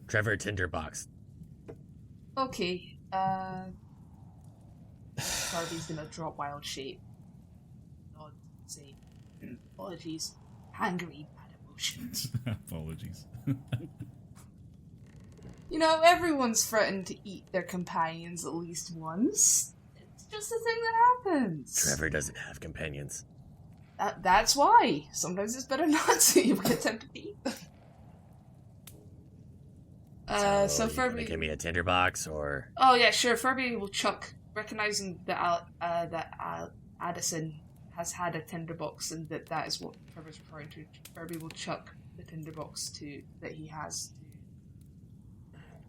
Trevor tinderbox. Okay, Furby's gonna drop wild shape. Nod, say, apologies, angry, bad emotions. Apologies. You know, everyone's threatened to eat their companions at least once. It's just a thing that happens. Trevor doesn't have companions. That's why. Sometimes it's better not to. You get tempted to eat them. So you gonna Furby... give me a tinderbox or... Oh yeah, sure. Furby will chuck, recognizing that Addison has had a tinderbox, and that is what Trevor's referring to. Furby will chuck the tinderbox that he has to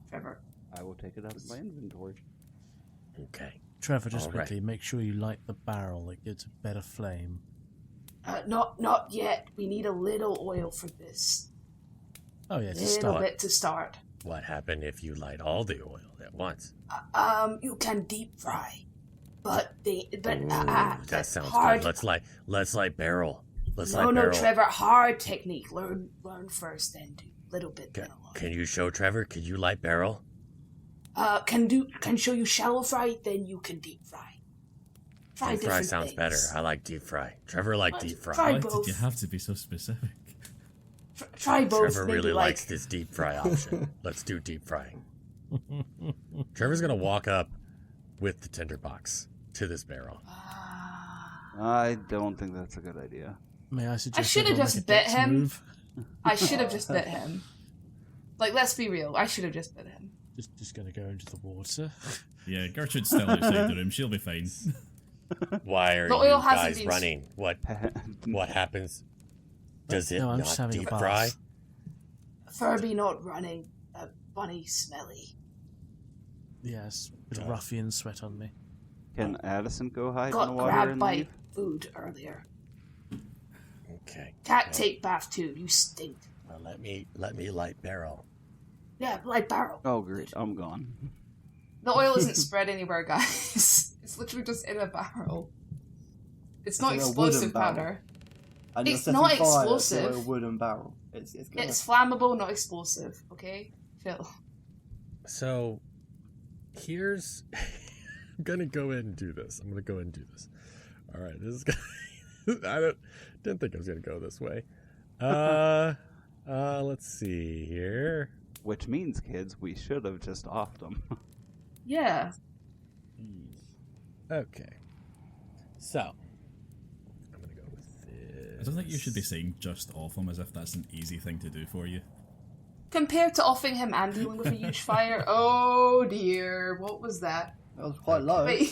Trevor. I will take it out of my inventory. Okay. Trevor, just All right. quickly, make sure you light the barrel. It gives a better flame. Not yet. We need a little oil for this. Oh, yeah, A to little start. bit to start. What happened if you light all the oil at once? You can deep fry, but Ooh, that sounds hard. good. Let's light barrel. Let's No, light barrel. Trevor, hard technique. Learn first, then do a little bit. Then a lot. Can you show Trevor? Could you light barrel? Can show you shallow fry, then you can deep fry. Try Deep fry different sounds things. better. I like deep fry. Trevor like What? deep fry. Try Why both. did you have to be so specific? Try both. Trevor maybe really like, likes this deep fry option. Let's do deep frying. Trevor's gonna walk up with the tinderbox to this barrel. I don't think that's a good idea. May I suggest should've everyone just make a bit dex him. move? I should have just bit him. Like, let's be real. I should have just bit him. Just going to go into the water. Yeah, Gertrude's still outside the room. She'll be fine. Why are The you oil hasn't guys been- running? What happens? Does it No, I'm just not having a deep bath. fry? Furby not running. Bunny smelly. Yes, bit of ruffian sweat on me. Can Addison go hide in the Got water grabbed and by leave? food earlier. Okay. Cat take bath too. You stink. Well, let me light barrel. Yeah, like barrel. Oh, great. I'm gone. The oil isn't spread anywhere, guys. It's literally just in a barrel. It's not in a explosive wooden barrel. powder. And you're It's setting not fire to explosive. a wooden barrel. It's good. It's flammable, not explosive. Okay, chill. So, here's. I'm gonna go ahead and do this. All right, this is. I didn't think I was gonna go this way. Let's see here. Which means, kids, we should have just offed them. Yeah. Okay. So, I'm gonna go with this. I don't think you should be saying just off him as if that's an easy thing to do for you. Compared to offing him and dealing with a huge fire, oh dear, what was that? That was quite low. Wait.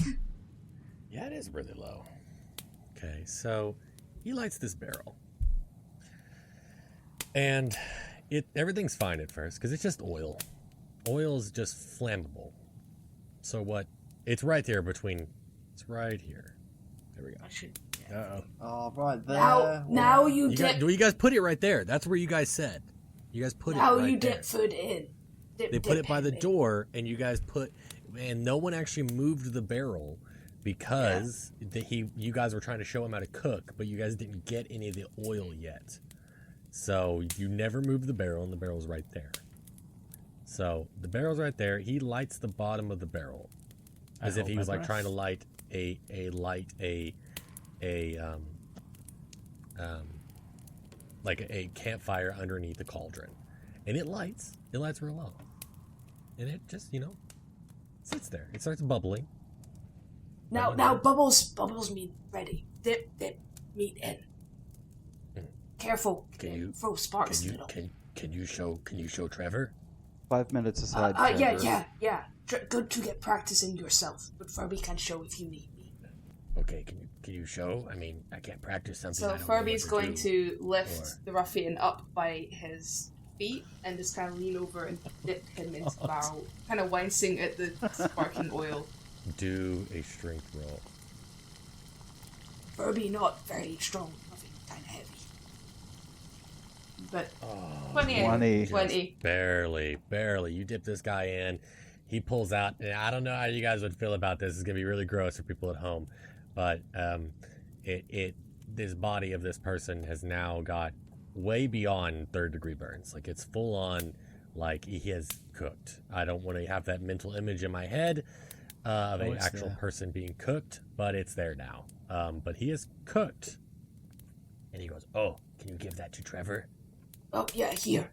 Yeah, it is really low. Okay, so he lights this barrel. And everything's fine at first, because it's just oil. Oil is just flammable. So what? It's right there between... It's right here. There we go. I should. Uh-oh. Oh, right there. Now you You dip. guys put it right there. That's where you guys said. You guys put Now it right you there. dip food in. They put it by the door, and you guys put... And no one actually moved the barrel because you guys were trying to show him how to cook, but you guys didn't get any of the oil yet. So you never moved the barrel, and the barrel's right there. So the barrel's right there. He lights the bottom of the barrel as I if he hold was my like breath. trying to light a campfire underneath the cauldron, and it lights real low, and it just sits there. It starts bubbling. Now bubbles mean ready. Dip meat in. Careful. Can you- throw sparks Can in you the middle? can you show Trevor? 5 minutes aside. Trevor. Yeah. good to get practicing yourself, but Furby can show if you need me. Okay, can you show? I mean, I can't practice something. I So don't Furby's know what going do. to lift or- the ruffian up by his feet and just kind of lean over and dip him into the barrel, kind of wincing at the sparking oil. Do a strength roll. Furby not very strong, ruffian kind of heavy. But Oh, 20. 20. barely. You dip this guy in. He pulls out, and I don't know how you guys would feel about this. It's gonna be really gross for people at home, but this body of this person has now got way beyond 3rd-degree burns. Like it's full on, like he has cooked. I don't want to have that mental image in my head of an it's actual there. person being cooked, but it's there now. But he is cooked, and he goes, "Oh, can you give that to Trevor?" oh yeah, here.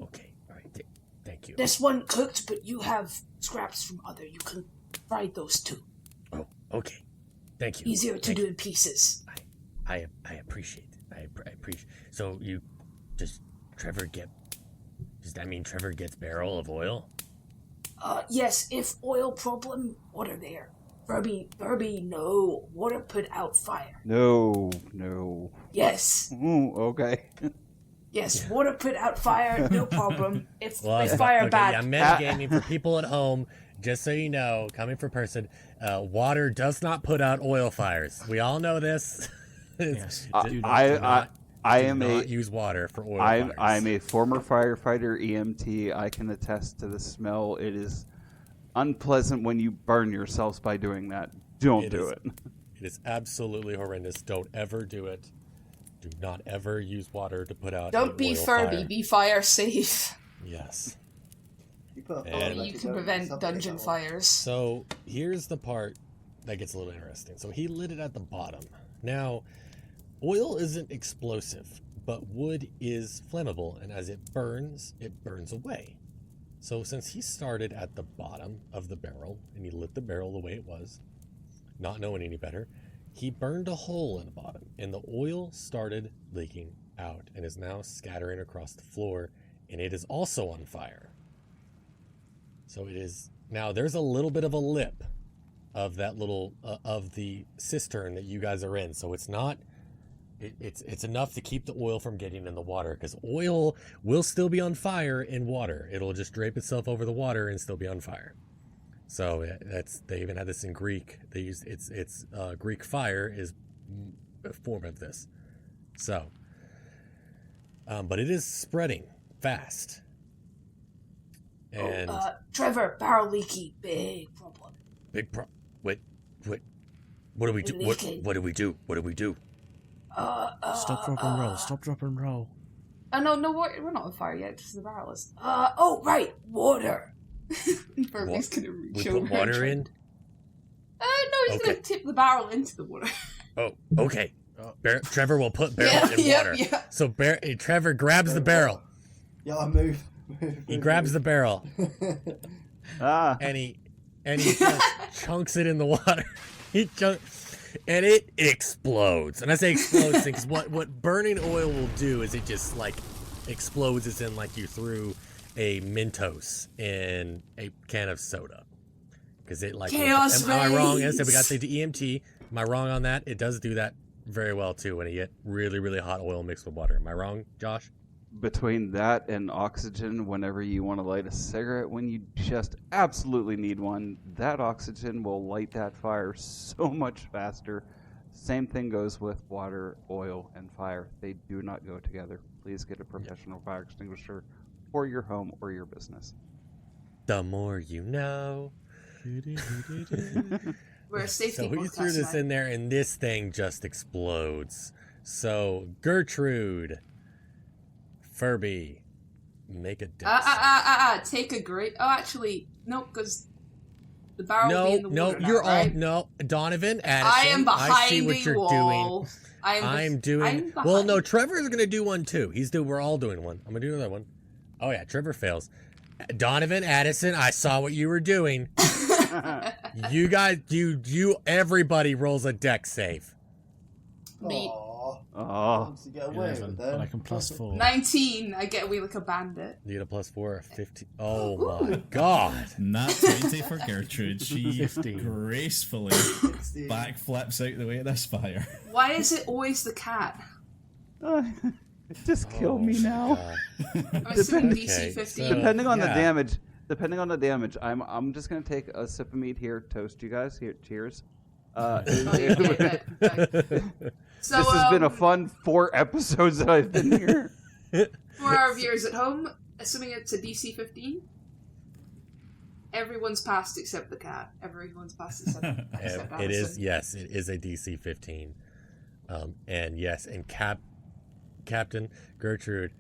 Okay, all right, thank you. This one cooked, but you have scraps from other. You can fry those too. Oh, okay. Thank you. Easier to Thank do you. in pieces. I appreciate it. I appreciate. So does Trevor gets barrel of oil? Yes, if oil problem, water there. Furby, no. Water put out fire. No. Yes, Ooh, okay. yes, water put out fire, no problem. If Well, fire okay, bad. yeah, metagaming for people at home. Just so you know, coming from person, water does not put out oil fires. We all know this. Yes. Do I am not a use water for oil I'm fires. a former firefighter, EMT. I can attest to the smell. It is unpleasant when you burn yourselves by doing that. Don't It do is. it. It is absolutely horrendous. Don't ever do it. Do not ever use water to put out. Don't an be oil Furby, fire. be fire safe. Yes. You put a And- fire Only you back can together, prevent something dungeon like that one. fires. So here's the part that gets a little interesting. So he lit it at the bottom. Now, oil isn't explosive, but wood is flammable, and as it burns away. So since he started at the bottom of the barrel and he lit the barrel the way it was, not knowing any better, he burned a hole in the bottom, and the oil started leaking out and is now scattering across the floor, and it is also on fire. So it is now. There's a little bit of a lip of that little of the cistern that you guys are in. So it's not. It's enough to keep the oil from getting in the water, because oil will still be on fire in water. It'll just drape itself over the water and still be on fire. So they even had this in Greek. They used it's Greek fire is a form of this. So, but it is spreading fast. And Trevor, barrel leaky, big problem. Wait, what do we do? Leaking. What do we do? Stop, drop, and roll. Stop, drop, and roll. No, we're not on fire yet, just the barrel is. Oh, right, water. Furby's gonna We show put her water trend. in? No, he's Okay. gonna tip the barrel into the water. Oh, okay. Trevor will put barrel Yeah, in yeah, water. yeah. So Trevor grabs the barrel. Yeah, I move. He grabs the barrel Ah, and he just chunks it in the water. And it explodes. And I say explodes because what burning oil will do is it just like explodes. It's in like you threw a Mentos in a can of soda. Because it like Chaos am I wrong? Yes, rays. we got the EMT. Am I wrong on that? It does do that very well too when you get really, really hot oil mixed with water. Am I wrong, Josh? between that and oxygen, whenever you want to light a cigarette, when you just absolutely need one, that oxygen will light that fire so much faster. Same thing goes with water, oil, and fire. They do not go together. Please get a professional fire extinguisher for your home or your business. The more you know. We're a safety So he podcast, threw this man. in there, and this thing just explodes. So Gertrude, Furby, make a death save. Take a great. Oh, actually, no, because the barrel will be in the No, water now, you're all right? no Donovan, Addison. I am behind I see what the you're wall. doing. I'm doing. Well, no, Trevor's gonna do one too. We're all doing one. I'm gonna do another one. Oh yeah, Trevor fails. Donovan, Addison, I saw what you were doing. You guys, everybody rolls a deck save. Me. Aw. Oh, Oh, to get away 11, with but I that. can plus 4. 19. I get away like a bandit. You get a +4, 15. Oh my god. Nat 20 for Gertrude. She 15. gracefully 16. backflips out the way of this fire. Why is it always the cat? just kill me now. God. I'm assuming Okay, DC 15. so- Depending on the Yeah. damage, I'm just gonna take a sip of meat here. Toast, you guys. Here, cheers. Oh, yeah, right, right. So, This has been a fun 4 episodes that I've been here. For our viewers at home, assuming it's a DC 15, everyone's passed except the cat. Everyone's passed except It is, Allison. yes, it is a DC 15. And yes, and Captain Gertrude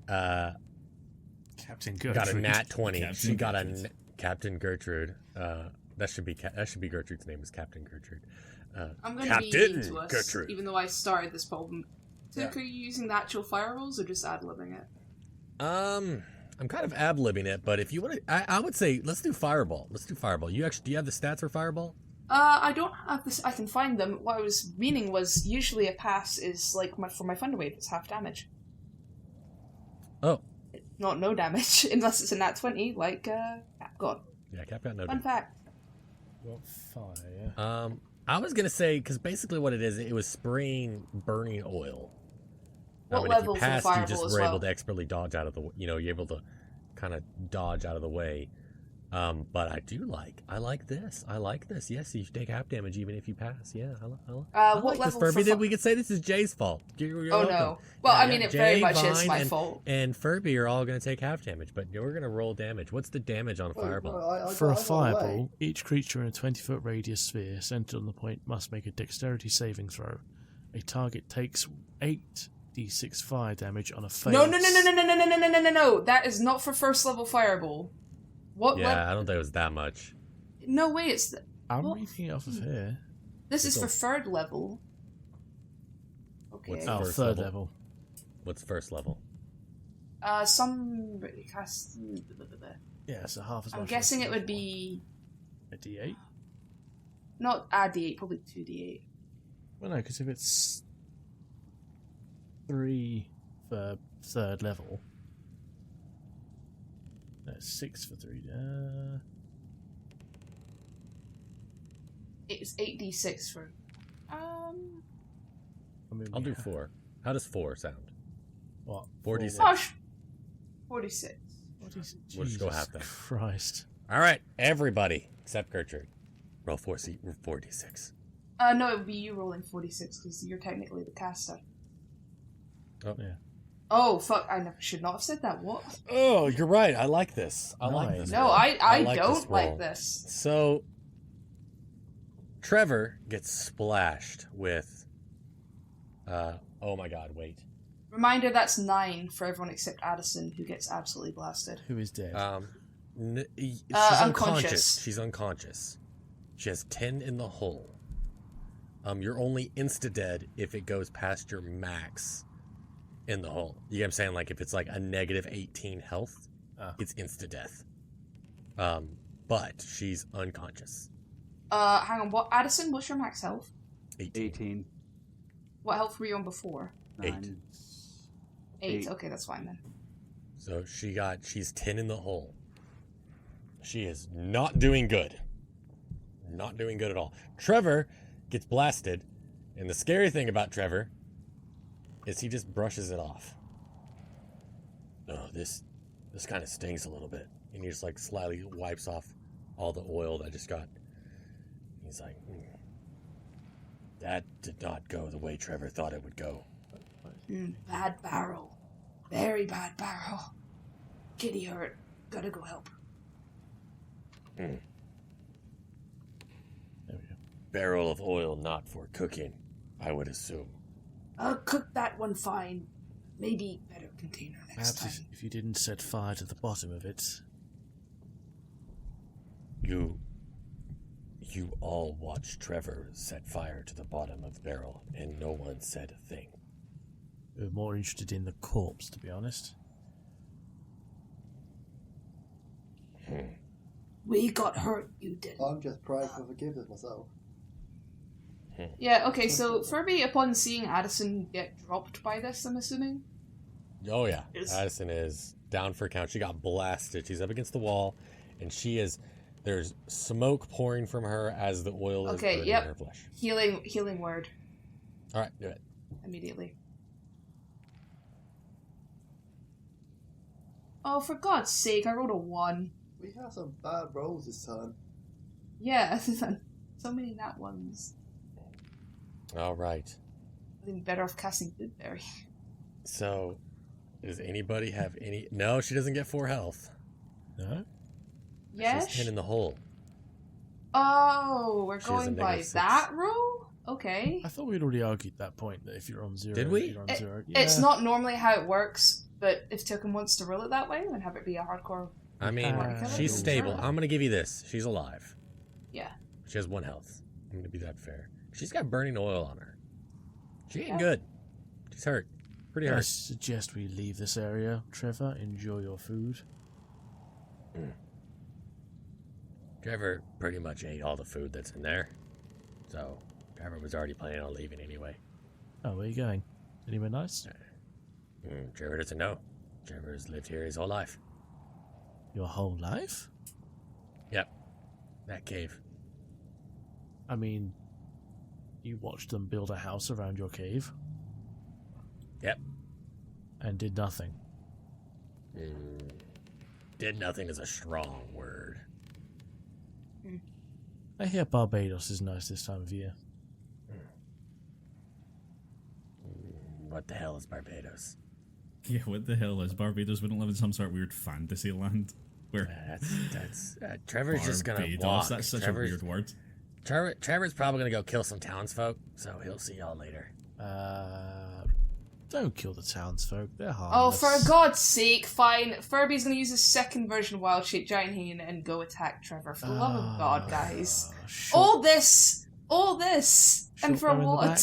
Captain Gertrude. got a nat 20. Captain She got a Gertrude. Captain Gertrude. That should be Gertrude's name is Captain Gertrude. I'm going to be Captain mean to us, Gertrude. even though I started this problem. Took, are you using the actual fire rolls or just ad-libbing it? I'm kind of ab-libbing it, but if you want to, I would say let's do Fireball. Let's do Fireball. Do you have the stats for Fireball? I don't have this. I can find them. What I was meaning was usually a pass is like for my Thunder Wave, it's half damage. Oh, Not no damage unless it's a nat 20. Like God. yeah, Cap got no. Fun fact. Got fire. I was gonna say because basically what it is, it was spraying burning oil. What And level if for you the passed, you fireball just as were well? able to expertly dodge out of the. You're able to kind of dodge out of the way. But I like this. I like this. Yes, you take half damage even if you pass. Yeah, I What like this, level Furby. for We could say this is Jay's fault. You're Oh welcome. no. Well, I mean, Yeah, it very Jay, much is Vine, my fault. And Furby are all going to take half damage, but we're going to roll damage. What's the damage on a fireball? For a I got fireball, away. each creature in a 20-foot radius sphere centered on the point must make a dexterity saving throw. A target takes 8d6 fire damage on a failed. No. That is not for first level fireball. What? Yeah, I don't think it was that much. No way. It's I'm what? reading it off of here. This is It's for all- third level. Okay. What's Oh, First third level. level. What's first level? Some cast. Yeah, so half as much. I'm as guessing a it would be a d8. not a d8, probably 2d8. Well, no, because if it's 3 for third level, that's 6 for 3. It's 8d6 for. I mean, I'll we do have- 4. How does 4 sound? What? 46. Gosh, 46. What is it? We'll just go Jesus half that. Christ. All right, everybody except Gertrude. Roll 4d6. No, it would be you rolling 46 because you're technically the caster. Oh. Yeah. Oh fuck! should not have said that. What? Oh, you're right. I like this. I like this. No, roll. I like this don't like roll. this. So, Trevor gets splashed with. Oh my God! Wait. Reminder: that's 9 for everyone except Addison, who gets absolutely blasted. Who is dead? She's unconscious. unconscious. She's unconscious. She has 10 in the hole. You're only insta dead if it goes past your max in the hole. You get what I'm saying? Like if it's like a negative 18 health, it's insta death. But she's unconscious. Hang on. What, Addison? What's your max health? 18. What health were you on before? 8. 9. 8. 8. Okay, that's fine then. So she's 10 in the hole. She is not doing good. Not doing good at all. Trevor gets blasted, and the scary thing about Trevor is he just brushes it off. Oh, this kind of stings a little bit. And he just like slightly wipes off all the oil that just got. He's like, that did not go the way Trevor thought it would go. Bad barrel. Very bad barrel. Kitty hurt. Gotta go help. There we go. Barrel of oil not for cooking, I would assume. I'll cook that one fine. Maybe better container next Perhaps time. if you didn't set fire to the bottom of it. You all watched Trevor set fire to the bottom of the barrel, and no one said a thing. We were more interested in the corpse, to be honest. We got hurt, you didn't. I'm just praying for forgiveness myself. Yeah, okay, so Furby, upon seeing Addison get dropped by this, I'm assuming? Oh yeah, Is- Addison is down for a count. She got blasted. She's up against the wall, and she is. There's smoke pouring from her as the oil is Okay, burning yep. her flesh. Healing word All right, do it. immediately. Oh, for God's sake, I rolled a 1. We have some bad rolls this time. Yeah, so many nat ones. All right. I think better off casting Blueberry. So, does anybody have any? No, she doesn't get 4 health. No? Yes? She's 10 in the hole. Oh, we're She has a going by -6. that rule? Okay. I thought we'd already argued that point that if you're on 0, Did we? you're on It- 0. It's not normally how it works, but if Token wants to rule it that way, then have it be a hardcore. I mean, she's sure. stable. I'm gonna give you this. She's alive. Yeah. She has 1 health. I'm gonna be that fair. She's got burning oil on her. She ain't Yeah. good. She's hurt. Pretty I hurt. suggest we leave this area, Trevor. Enjoy your food. Trevor pretty much ate all the food that's in there. So, Trevor was already planning on leaving anyway. Oh, where are you going? Anywhere nice? Trevor doesn't know. Trevor's lived here his whole life. Your whole life? Yep. That cave. I mean, you watched them build a house around your cave Yep. and did nothing. Did nothing is a strong word. I hear Barbados is nice this time of year. What the hell is Barbados? Yeah, what the hell is Barbados? We don't live in some sort of weird fantasy land where That's Trevor's just gonna Barbados. walk. That's such Trevor's, a weird word. Trevor's probably gonna go kill some townsfolk, so he'll see y'all later. Don't kill the townsfolk. They're Oh, harmless. for God's sake, fine. Furby's gonna use his second version of Wild Shape Giant Hyena and go attack Trevor. For the love of God, guys. All this! And Short for bow in the what? back?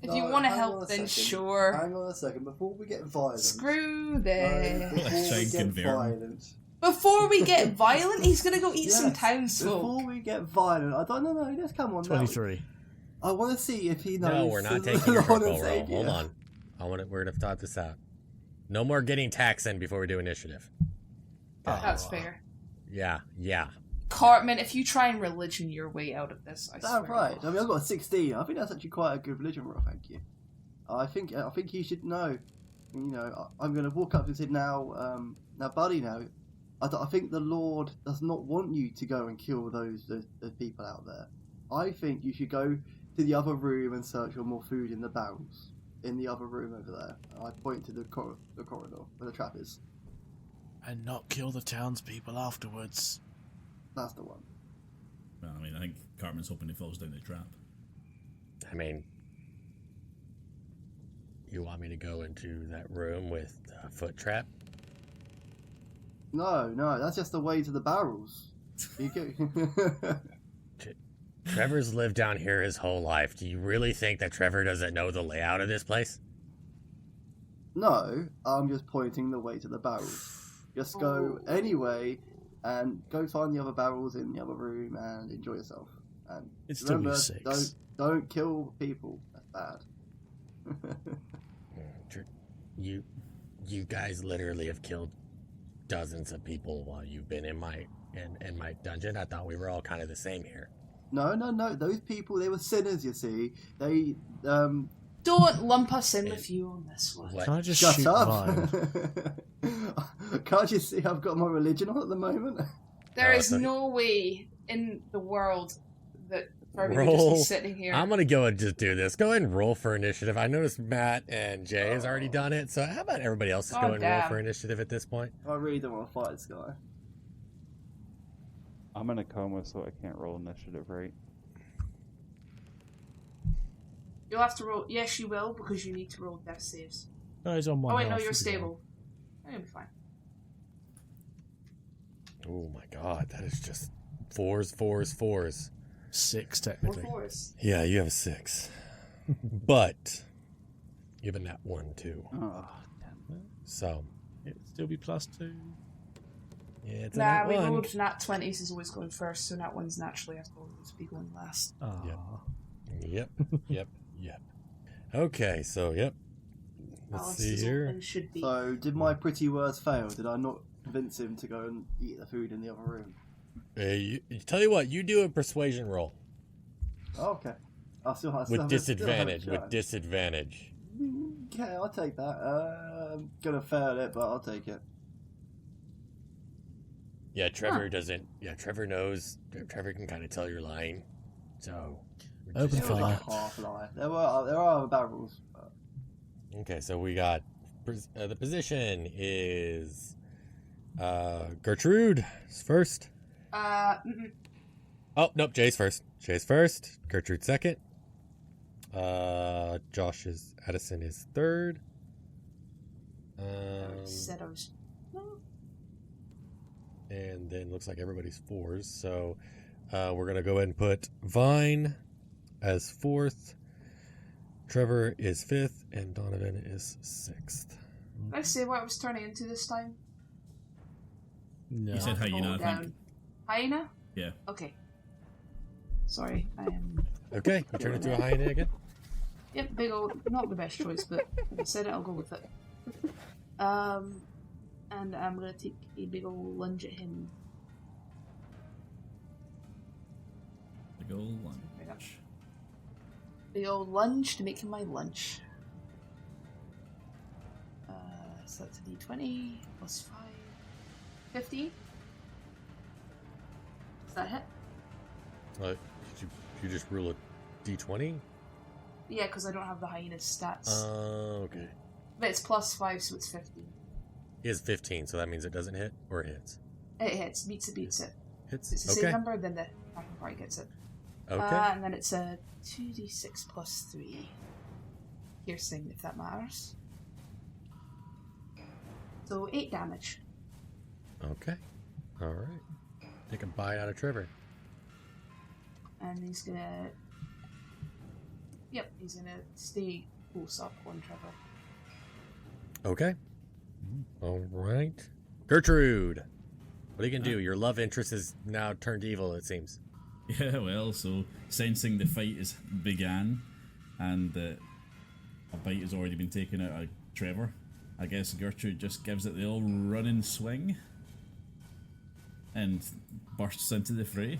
If you No, want to hang on help, a then second. sure. Hang on a second, before we get violent. Screw No, this. before Let's try we and get convert him. violent. Before we get violent, he's gonna go eat some Yes, townsfolk. Before we get violent, I don't know. Just come on. now. 23. I want to see if he knows. No, we're not the taking your Lord purple and roll. Savior. Hold on. We're gonna thought this out. No more getting tax in before we do initiative. That's fair. Yeah. Cartman, if you try and religion your way out of this, I swear. That's to right. God. I mean, I've got a 16. I think that's actually quite a good religion roll. Thank you. I think he should know. You know, I'm going to walk up and say now, buddy, now. I think the Lord does not want you to go and kill those people out there. I think you should go to the other room and search for more food in the barrels. In the other room over there. I point to the corridor where the trap is. And not kill the townspeople afterwards. That's the one. Well, I mean, I think Cartman's hoping he falls down the trap. I mean, you want me to go into that room with a foot trap? No, that's just the way to the barrels. You go. Trevor's lived down here his whole life. Do you really think that Trevor doesn't know the layout of this place? No, I'm just pointing the way to the barrels. Just go anyway and go find the other barrels in the other room and enjoy yourself. And It's still remember, six. don't kill people. That's bad. You guys literally have killed dozens of people while you've been in my dungeon. I thought we were all kind of the same here. No. Those people, they were sinners. You see, they Don't lump us in with you on this one. What? Can I just shut shoot up. Vine? Can't you see I've got my religion on at the moment? There Oh, is so- no way in the world that Furby would Roll. just be sitting here. I'm gonna go and just do this. Go ahead and roll for initiative. I noticed Matt and Jay has already done it, so how about everybody else just Oh, go and roll damn. for initiative at this point? I really don't want to fight this guy. I'm in a coma, so I can't roll initiative, right? You'll have to roll. Yes, you will, because you need to roll death saves. No, he's on one Oh wait, no, health, you're he'll be stable. You'll be fine. Oh my god, that is just fours. fine. 6 Four technically. fours. Yeah, you have a 6. But given that 1 too. Oh, So It'd still be +2. yeah, it's Nah, a we nat 1. rolled nat 20s is always going first, so nat 1's naturally have to always be going last. Ah. Yeah. Yep. Okay, so yep. Let's Alice see is here. open, should be. So, did my pretty words fail? Did I not convince him to go and eat the food in the other room? Tell you what, you do a persuasion roll Oh, okay. I still have with still have a disadvantage. With chance. disadvantage. Okay, I'll take that. I'm gonna fail it, but I'll take it. Yeah, Trevor doesn't. Yeah, Trevor knows. Trevor can kind of tell you're lying. So. we're Open It was a fire. half lie. There are other barrels. Okay, so we got the position is Gertrude is first. Oh nope, Jay's first. Gertrude second. Addison is third. I said I was. No. And then looks like everybody's fours. So we're gonna go ahead and put Vine as fourth. Trevor is fifth, and Donovan is sixth. Did I say what I was turning into this time? No. You said hyena, I Down. think. Hyena? Yeah. Okay. Sorry, I am. Okay, you turn into a hyena again. Yep, big old. Not the best choice, but if I said it, I'll go with it. And I'm gonna take a big old lunge at him. The goal lunge. Big old lunge to make him my lunch. So that's a d20 plus 5. 15? Does that hit? Did you just rule a d20? Yeah, because I don't have the hyena's stats. Okay. But it's plus 5, so it's 15. He has 15, so that means it doesn't hit or it hits. It hits. Beats it, beats it. Hits. It's the Okay. same number, then the second part gets it. Okay. And then it's a 2d6 plus 3. Piercing, if that matters. So 8 damage. Okay. All right. Take a bite out of Trevor. And he's gonna... Yep, he's gonna stay close up on Trevor. Okay. All right. Gertrude, what are you gonna do? Your love interest is now turned evil, it seems. Yeah, well, so sensing the fight is began and a bite has already been taken out of Trevor, I guess Gertrude just gives it the old running swing and bursts into the fray.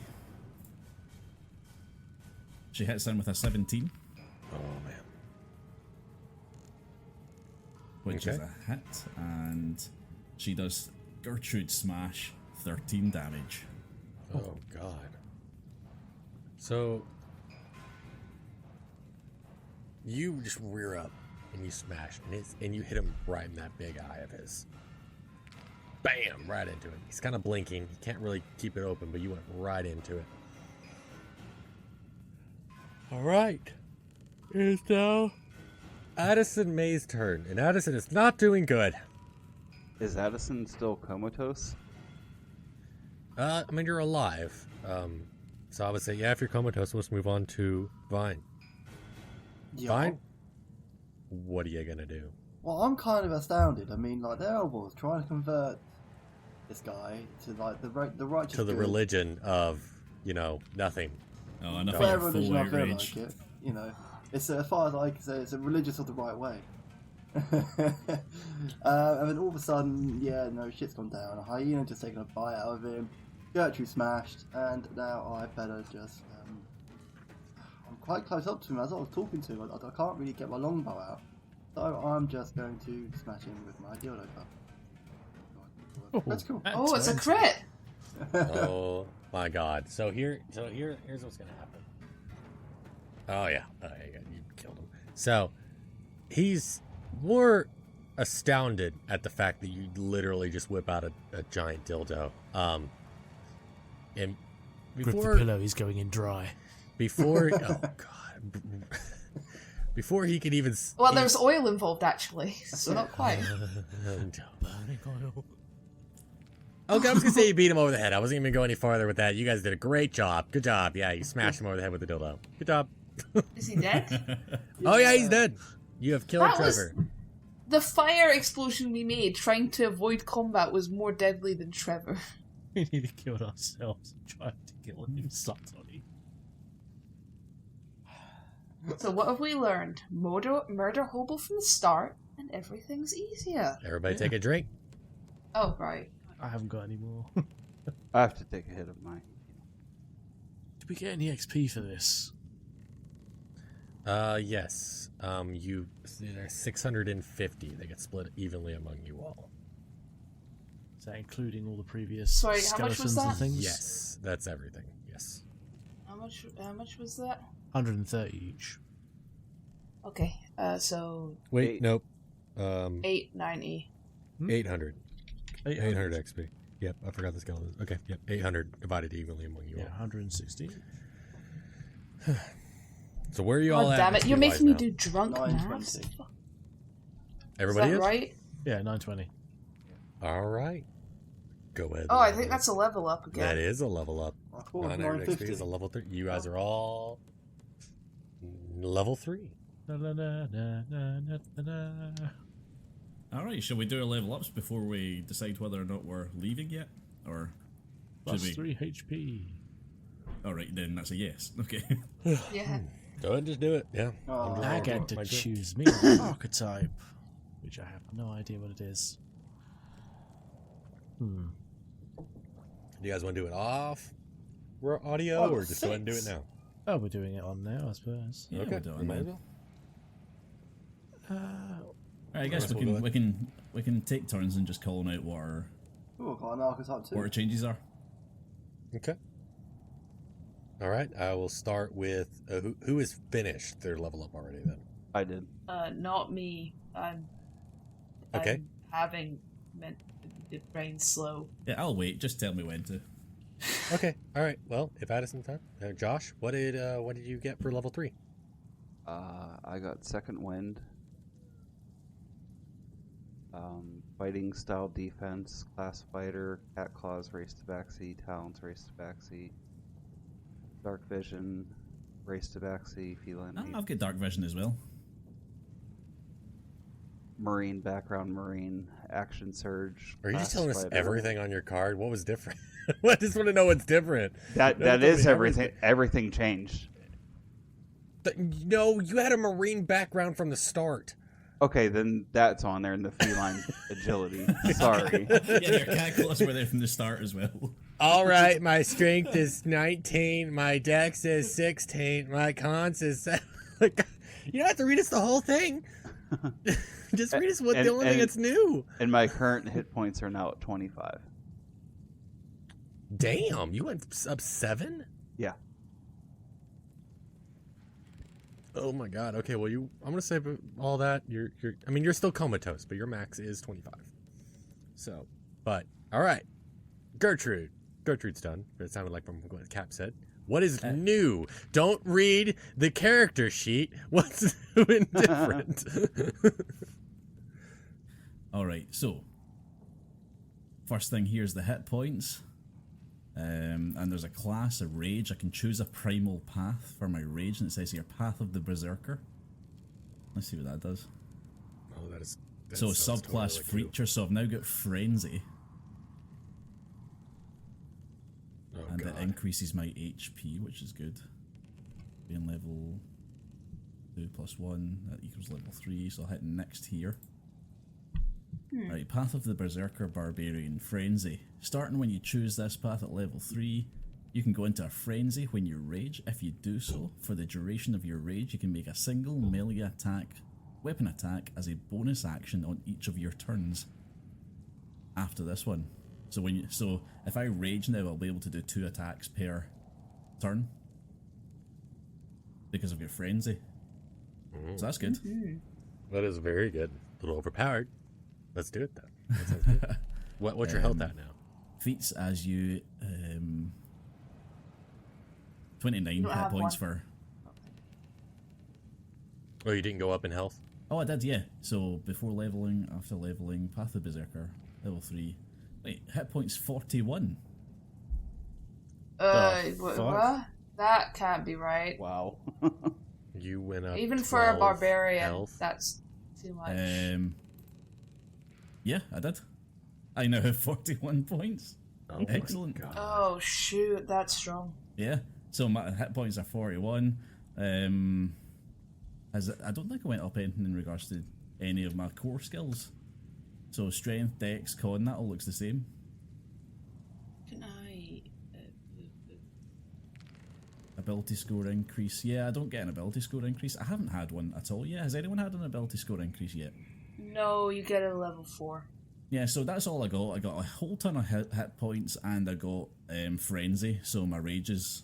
She hits him with a 17, Oh man. which is Okay. a hit, and she does Gertrude smash 13 damage. Oh god. So you just rear up and you smash and you hit him right in that big eye of his. Bam! Right into it. He's kind of blinking. He can't really keep it open, but you went right into it. All right. It's now Addison May's turn, and Addison is not doing good. Is Addison still comatose? I mean, you're alive. So I would say, yeah, if you're comatose, let's move on to Vine. Yeah. Vine? What are you gonna do? Well, I'm kind of astounded. I mean, like, there I was trying to convert this guy to, like, the righteous To the good. religion of, nothing. Oh, enough Fair of your religion, full I feel outrage. like it. You know, it's as far as I can say, it's a religious of the right way. And then all of a sudden, yeah, no, shit's gone down. A hyena just taking a bite out of him. Gertrude smashed, and now I better just. I'm quite close up to him as I was talking to him. I can't really get my longbow out, so I'm just going to smash him with my dildo club. That's cool. Oh, it's a crit! Oh my god. So here's what's gonna happen. Oh yeah. You killed him. So he's more astounded at the fact that you literally just whip out a giant dildo. And Grip the before pillow, he's going in dry. oh god. Before he could even Well, there's oil involved, actually, so not quite. Burning oil. Okay, I was gonna say you beat him over the head. I wasn't even gonna go any farther with that. You guys did a great job. Good job. Yeah, you smashed him over the head with the dildo. Good job. Is he dead? Oh yeah, he's dead. You have killed That was- Trevor. The fire explosion we made trying to avoid combat was more deadly than Trevor. We need to kill ourselves and try to kill him subtly. So what have we learned? Murder Hobo from the start, and everything's easier. Everybody take a drink. Oh, right. I haven't got any more. I have to take a hit of mine. Did we get any XP for this? Yes. There's 650. They get split evenly among you all. Is that including all the previous Sorry, how much was skeletons and that? things? Yes, that's everything. Yes. How much was that? 130 each. Okay, so Wait, Eight. nope. 890. 800. 800 XP. Yep, I forgot the skeletons. Okay, yep, 800 divided evenly among you Yeah, all. 160. So where are you all Oh, at? damn it, you're making me XP-wise do drunk 920. maths. Is Everybody that is? right? Yeah, 920. All right. Go ahead. Oh, I think that's a level up again. That is a level up. I thought 900 XP 950. is a level 3. You guys are all level 3. Na, na, na, na, na, na, na, na. Alright, shall we do our level ups before we decide whether or not we're leaving yet? Or Plus should we? 3 HP. Alright, then that's a yes. Okay. Yeah. Go ahead and just do it. Yeah. Oh, I'm just I gonna get do to my drink. choose me an archetype, which I have no idea what it is. Do you guys want to do it off audio Oh, or just go ahead and do it 6. now? Oh, we're doing it on now, I suppose. Yeah, Okay. we'll do it we might as then. well. Uh, I guess Alright, we we'll can go we can take turns and just calling out Oh, got an archetype too. what our changes are. Okay. All right. I will start with who is finished their level up already then. I did. Not me. I'm Okay. I'm having the brain slow. Yeah, I'll wait. Just tell me when to. Okay. All right. Well, if Addison time, Josh, what did you get for level 3? I got second wind. Fighting style defense, class fighter, cat claws, race to backseat, talons, race to backseat, dark vision, race to backseat, feline, No, I've got dark vision as well. marine background, marine action surge. Are you just class telling us fighter. everything on your card? What was different? I just want to know what's different. That Don't is tell me everything. Everything changed. No, you had a marine background from the start. Okay, then that's on there in the feline agility. Sorry. Yeah, your cat claws were there from the start as well. All right, my strength is 19, my dex is 16, my cons is 7. You don't have to read us the whole thing. Just read us the only thing that's new. And my current hit points are now at 25. Damn, you went up 7? Yeah. Oh my god. Okay, well I'm gonna say all that. You're still comatose, but your max is 25. So, but all right, Gertrude's done. But it sounded like from what Cap said. What is new? Don't read the character sheet. What's new and different? Alright, so first thing here's the hit points. And there's a class of rage. I can choose a primal path for my rage, and it says here Path of the Berserker. Let's see what that does. Oh, that So sounds subclass totally cool. Feature, so I've now got Frenzy, Oh and god. it increases my HP, which is good. Being level 2 plus 1, that equals level 3, so I'll hit next here. Right, Path of the Berserker Barbarian Frenzy. Starting when you choose this path at level 3, you can go into a frenzy when you rage. If you do so, for the duration of your rage, you can make a single melee weapon attack as a bonus action on each of your turns after this one. So if I rage now, I'll be able to do 2 attacks per turn because of your frenzy. So that's good. That is very good. A little overpowered. Let's do it then. That sounds good. What's your health at now? Feats as you 29 You don't hit have points one. for. Oh, you didn't go up in health? Oh, I did, yeah. So before leveling, after leveling, Path of Berserker, level 3. Wait, hit points 41. What? fuck? That can't be right. Wow. You went up. Even for a 12 barbarian, health. that's too much. Yeah, I did. I now have 41 points. Oh my Excellent. God. Oh shoot, that's strong. Yeah. So my hit points are 41. I don't think I went up anything in regards to any of my core skills. So strength, dex, con, that all looks the same. Can I? Ability score increase. Yeah, I don't get an ability score increase. I haven't had one at all yet. Has anyone had an ability score increase yet? No, you get a level 4. Yeah, so that's all I got. I got a whole ton of hit points, and I got frenzy. So my rage is,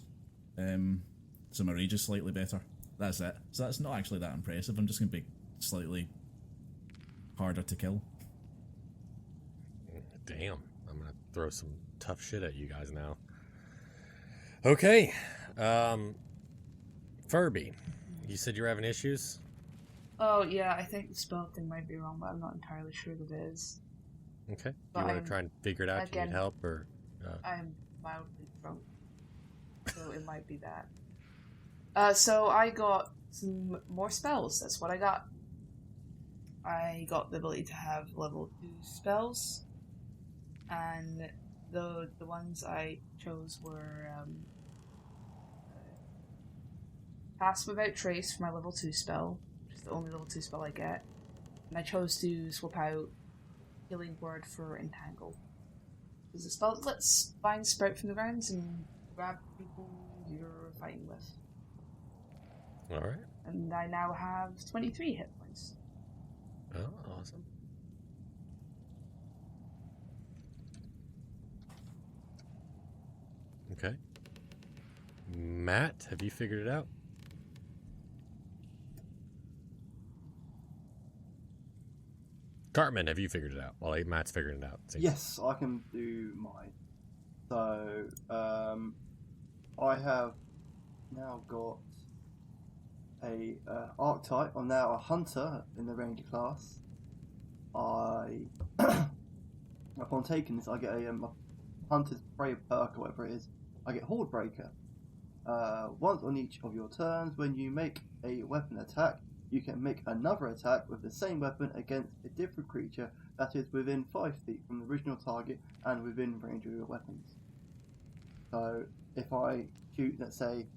slightly better. That's it. So that's not actually that impressive. I'm just gonna be slightly harder to kill. Damn, I'm gonna throw some tough shit at you guys now. Okay, Furby, you said you're having issues. Oh yeah, I think the spell thing might be wrong, but I'm not entirely sure that it is. Okay, But you want I'm- to try and figure it out? Do you again- need help or? I'm mildly drunk, so it might be that. So I got some more spells. That's what I got. I got the ability to have level 2 spells, and the ones I chose were Pass Without Trace for my level 2 spell, which is the only level 2 spell I get, and I chose to swap out Healing Word for Entangle. Because the spell lets vines sprout from the grounds and grab people you're fighting with. All right. And I now have 23 hit points. Oh, awesome. Okay. Matt, have you figured it out? Cartman, have you figured it out? Well, Matt's figuring it out. See? Yes, I can do mine. So, I have now got a archetype. I'm now a hunter in the ranger class. Upon taking this, I get a hunter's prey perk or whatever it is. I get Horde Breaker. Once on each of your turns, when you make a weapon attack, you can make another attack with the same weapon against a different creature that is within 5 feet from the original target and within range of your weapons. So, if I shoot, let's say,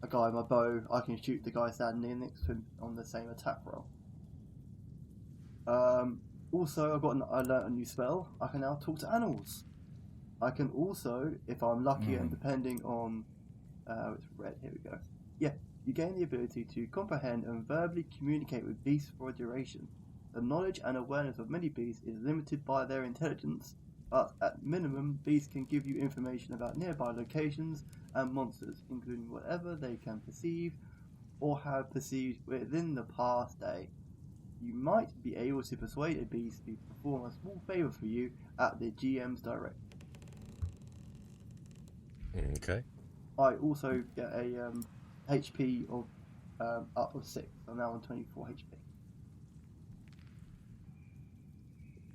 a guy with my bow, I can shoot the guy standing next to him on the same attack roll. Also, I learnt a new spell. I can now talk to animals. I can also, if I'm lucky and depending on, it's red, here we go. Yeah, you gain the ability to comprehend and verbally communicate with beasts for a duration. The knowledge and awareness of many beasts is limited by their intelligence, but at minimum, beasts can give you information about nearby locations and monsters, including whatever they can perceive or have perceived within the past day. You might be able to persuade a beast to perform a small favour for you at the GM's direction. Okay. I also get a HP of up of 6. I'm now on 24 HP.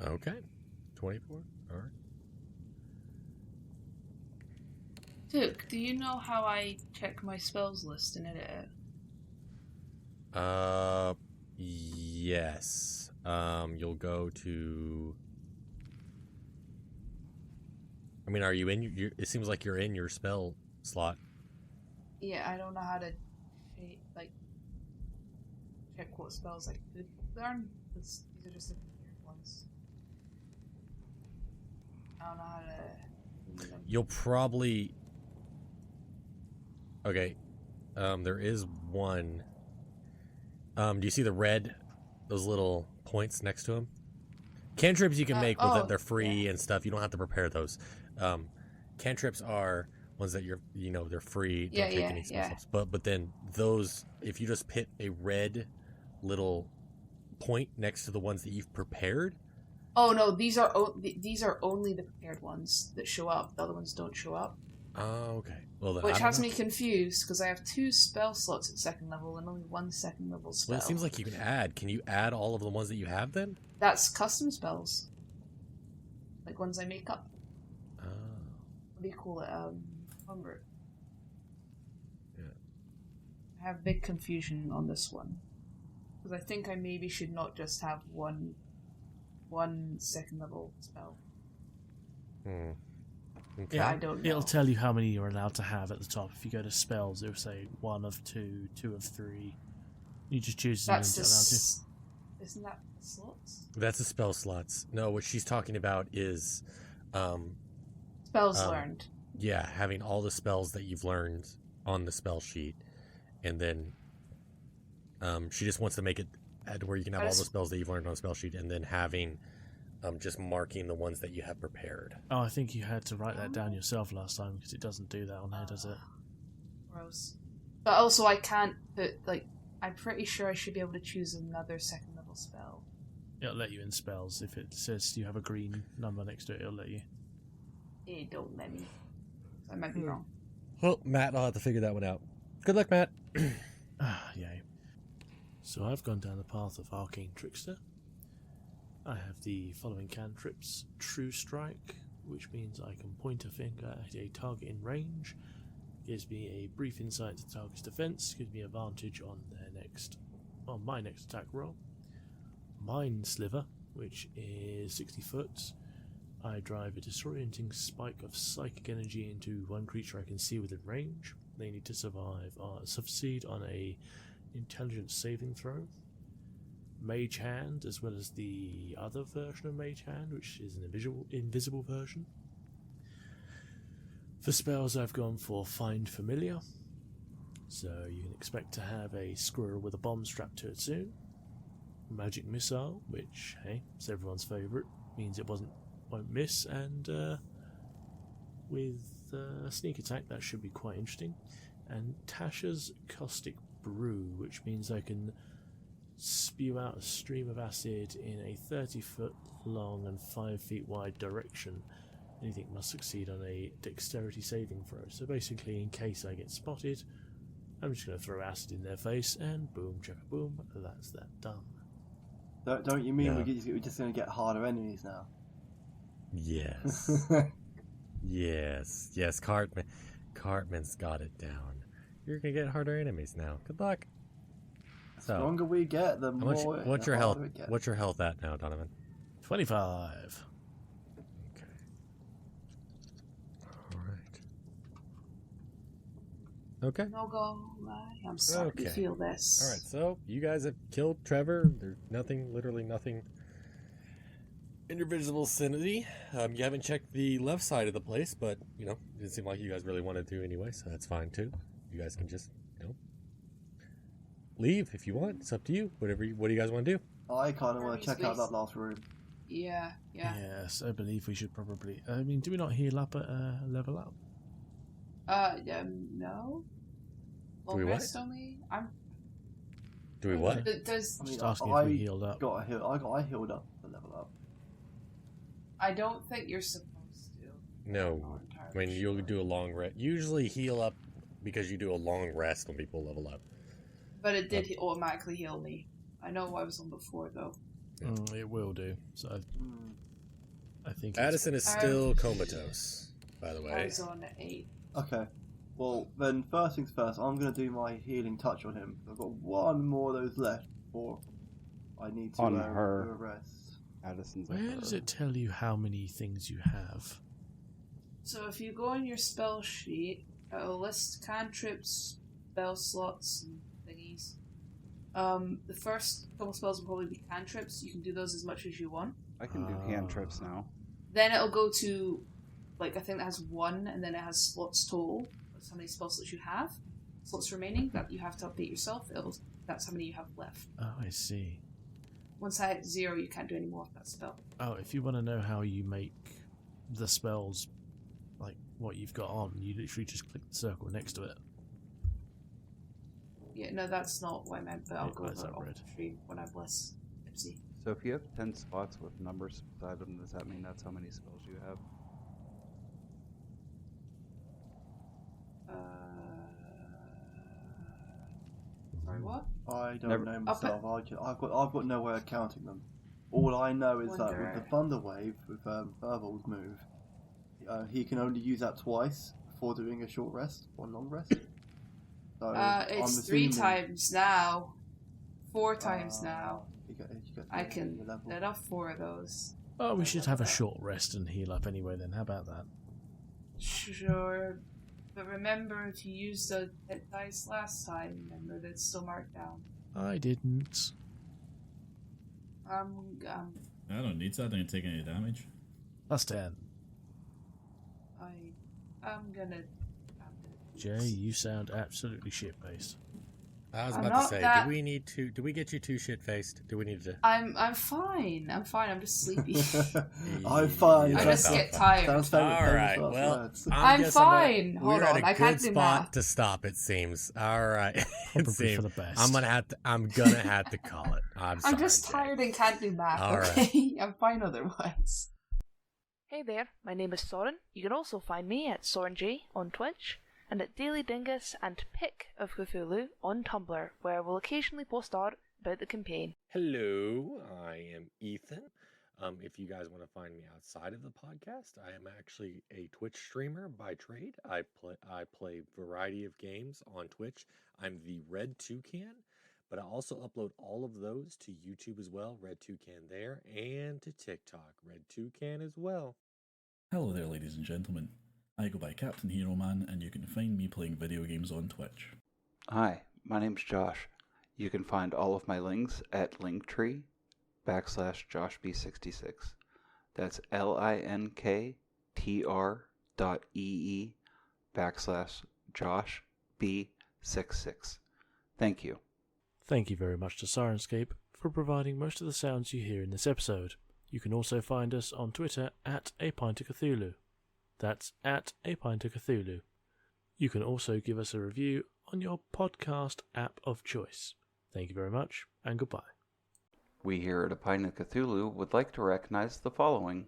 Okay. 24. All right. Duke, do you know how I check my spells list and edit it? Yes. You'll go to. I mean, are you in? It seems like you're in your spell slot. Yeah, I don't know how to check what spells I could learn. These are just the weird ones. I don't know how to do them. You'll probably. Okay. There is one. Do you see the red? Those little points next to them? Cantrips you can make with it. They're free and stuff. You don't have to prepare those. Cantrips are ones that they're free. Don't take any spell slots. But then those, if you just hit a red little point next to the ones that you've prepared. Oh no, these are only the prepared ones that show up. The other ones don't show up. Oh, okay. Well, then, Which has me confused because I have 2 spell slots at 2nd level and only 1 second level spell. Well, it seems like you can add. Can you add all of the ones that you have then? That's custom spells. Like ones I make up. Oh. What do you call it? Hunger. Yeah. I have big confusion on this one. Because I think I maybe should not just have one 2nd level spell. Hmm. Okay. Yeah, I don't know. It'll tell you how many you're allowed to have at the top. If you go to spells, it'll say 1 of 2, 2 of 3. You just choose the That's unit that allows isn't that the slots? That's the spell slots. No, what she's talking about is, Spells learned. yeah, having all the spells that you've learned on the spell sheet, and then she just wants to make it at where you can have all the spells that you've learned on the spell sheet, and then having just marking the ones that you have prepared. you. Oh, I think you had to write that down yourself last time because it doesn't do that on here, does it? Gross. But also, I can't put I'm pretty sure I should be able to choose another second level spell. It'll let you in spells. If it says you have a green number next to it, it'll let you. It don't let me. I might be wrong. Well, Matt, I'll have to figure that one out. Good luck, Matt. Yay. So I've gone down the path of Arcane Trickster. I have the following cantrips. True Strike, which means I can point a finger at a target in range. Gives me a brief insight to the target's defense. Gives me advantage on my next attack roll. Mind Sliver, which is 60 foot. I drive a disorienting spike of psychic energy into one creature I can see within range. They need to succeed on a intelligence saving throw. Mage Hand, as well as the other version of Mage Hand, which is an invisible version. For spells, I've gone for Find Familiar. So you can expect to have a squirrel with a bomb strapped to it soon. Magic Missile, which, hey, it's everyone's favourite, means it won't miss, and with Sneak Attack, that should be quite interesting. And Tasha's Caustic Brew, which means I can spew out a stream of acid in a 30-foot long and 5 feet wide direction. Anything must succeed on a dexterity saving throw. So basically, in case I get spotted, I'm just going to throw acid in their face, and boom, chaka boom, that's that done. Don't you mean we're just going to get harder enemies now? Yes. yes. Cartman's got it down. You're going to get harder enemies now. Good luck. The longer we get, the more. What's your health? What's your health at now, Donovan? 25. Okay. All right. Okay. No go. I'm sorry to feel this. All right. So you guys have killed Trevor. There's literally nothing in your visible vicinity. You haven't checked the left side of the place, but it didn't seem like you guys really wanted to anyway, so that's fine too. You guys can just leave if you want. It's up to you. What do you guys want to do? I kind of want to check out that last room. Yeah. Yes, I believe we should probably. I mean, do we not heal up at level up? No. Do we rest what? only. Do we what? Does Just asking if we healed up. I healed up to level up. I don't think you're supposed to. No. I mean, you'll do a long rest. Usually heal up because you do a long rest when people level up. But it did automatically heal me. I know I was on before, though. It will do. So I think Addison is still comatose, by the I way. was on 8. Okay. Well, then first things first, I'm going to do my healing touch on him. I've got one more of those left before I need to On do her. a rest. Addison's Where does it tell you how many things you have? So if you go on your spell sheet, it'll list cantrips, spell slots, and thingies. The first couple spells will probably be cantrips. You can do those as much as you want. I can do cantrips now. Then it'll go to, I think that has 1, and then it has slots total. That's how many spell slots you have. Slots remaining that you have to update yourself. That's how many you have left. Oh, I see. Once I hit 0, you can't do any more of that spell. Oh, if you want to know how you make the spells, like what you've got on, you literally just click the circle next to it. Yeah, no, that's not what I meant, but I'll go why is over that it off red? the stream when I'm less tipsy. So if you have 10 spots with numbers beside them, does that mean that's how many spells you have? Sorry, what? I don't know myself. I've got no way of counting them. All I know is that with the Thunder Wave, with Burbal's move, he can only use that twice before doing a short rest or a long rest. So it's 3 times now. 4 times now. I can let off 4 of those. Oh, we should have a short rest and heal up anyway then. How about that? Sure. But remember, if you used the hit dice last time, remember that's still marked down. I didn't. I don't need to. I don't take any damage. Plus 10. I'm gonna. Jay, you sound absolutely shit-faced. I was I'm about to not say, that- do we get you too shit-faced? Do we need to... I'm fine. I'm fine. I'm just sleepy. I'm fine. Yeah, I that just sounds get fine. tired. Sounds favourite All right, famous last well, words. I'm guessing fine. that Hold we're on, at a I can't good do spot math. to stop. It seems. All right, it Probably seems. for the best. I'm gonna have to call it. I'm sorry. I'm just Jay. tired and can't do math. All right. Okay, I'm fine otherwise. Hey there, my name is Soren. You can also find me at SorenJ on Twitch, and at Daily Dingus and Pick of Cthulhu on Tumblr, where we'll occasionally post art about the campaign. Hello, I am Ethan. If you guys want to find me outside of the podcast, I am actually a Twitch streamer by trade. I play variety of games on Twitch. I'm the Red Toucan, but I also upload all of those to YouTube as well, Red Toucan there, and to TikTok, Red Toucan as well. Hello there, ladies and gentlemen. I go by Captain Hero Man, and you can find me playing video games on Twitch. Hi, my name's Josh. You can find all of my links at linktree/JoshB66. That's linktr.ee/JoshB66. Thank you. Thank you very much to Sirenscape for providing most of the sounds you hear in this episode. You can also find us on Twitter at A Pint of Cthulhu. That's at A Pint of Cthulhu. You can also give us a review on your podcast app of choice. Thank you very much, and goodbye. We here at A Pint of Cthulhu would like to recognize the following.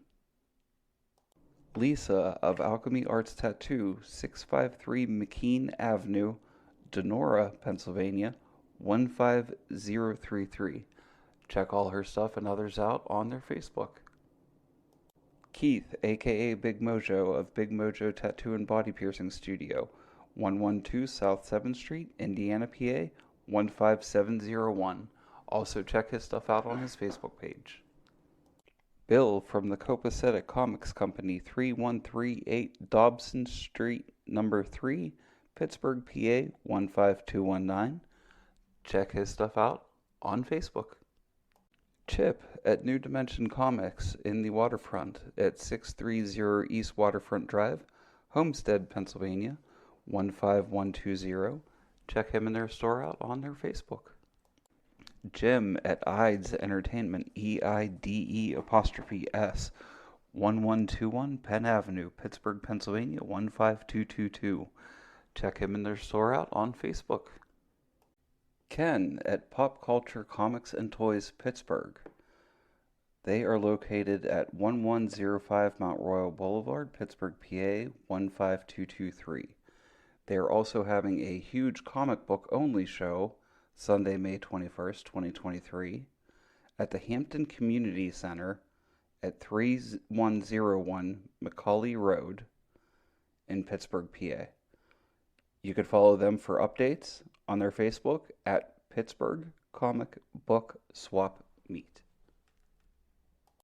Lisa of Alchemy Arts Tattoo, 653 McKean Avenue, Donora, Pennsylvania, 15033. Check all her stuff and others out on their Facebook. Keith, aka Big Mojo of Big Mojo Tattoo and Body Piercing Studio, 112 South 7th Street, Indiana, PA, 15701. Also check his stuff out on his Facebook page. Bill from the Copacetic Comics Company, 3138 Dobson Street, number 3, Pittsburgh, PA, 15219. Check his stuff out on Facebook. Chip at New Dimension Comics in the Waterfront at 630 East Waterfront Drive, Homestead, Pennsylvania, 15120. Check him and their store out on their Facebook. Jim at Eides Entertainment, EIDE''S, 1121 Penn Avenue, Pittsburgh, Pennsylvania, 15222. Check him and their store out on Facebook. Ken at Pop Culture Comics and Toys, Pittsburgh. They are located at 1105 Mount Royal Boulevard, Pittsburgh, PA, 15223. They are also having a huge comic book only show Sunday, May 21st, 2023 at the Hampton Community Center at 3101 Macaulay Road in Pittsburgh, PA. You could follow them for updates on their Facebook at Pittsburgh Comic Book Swap Meet.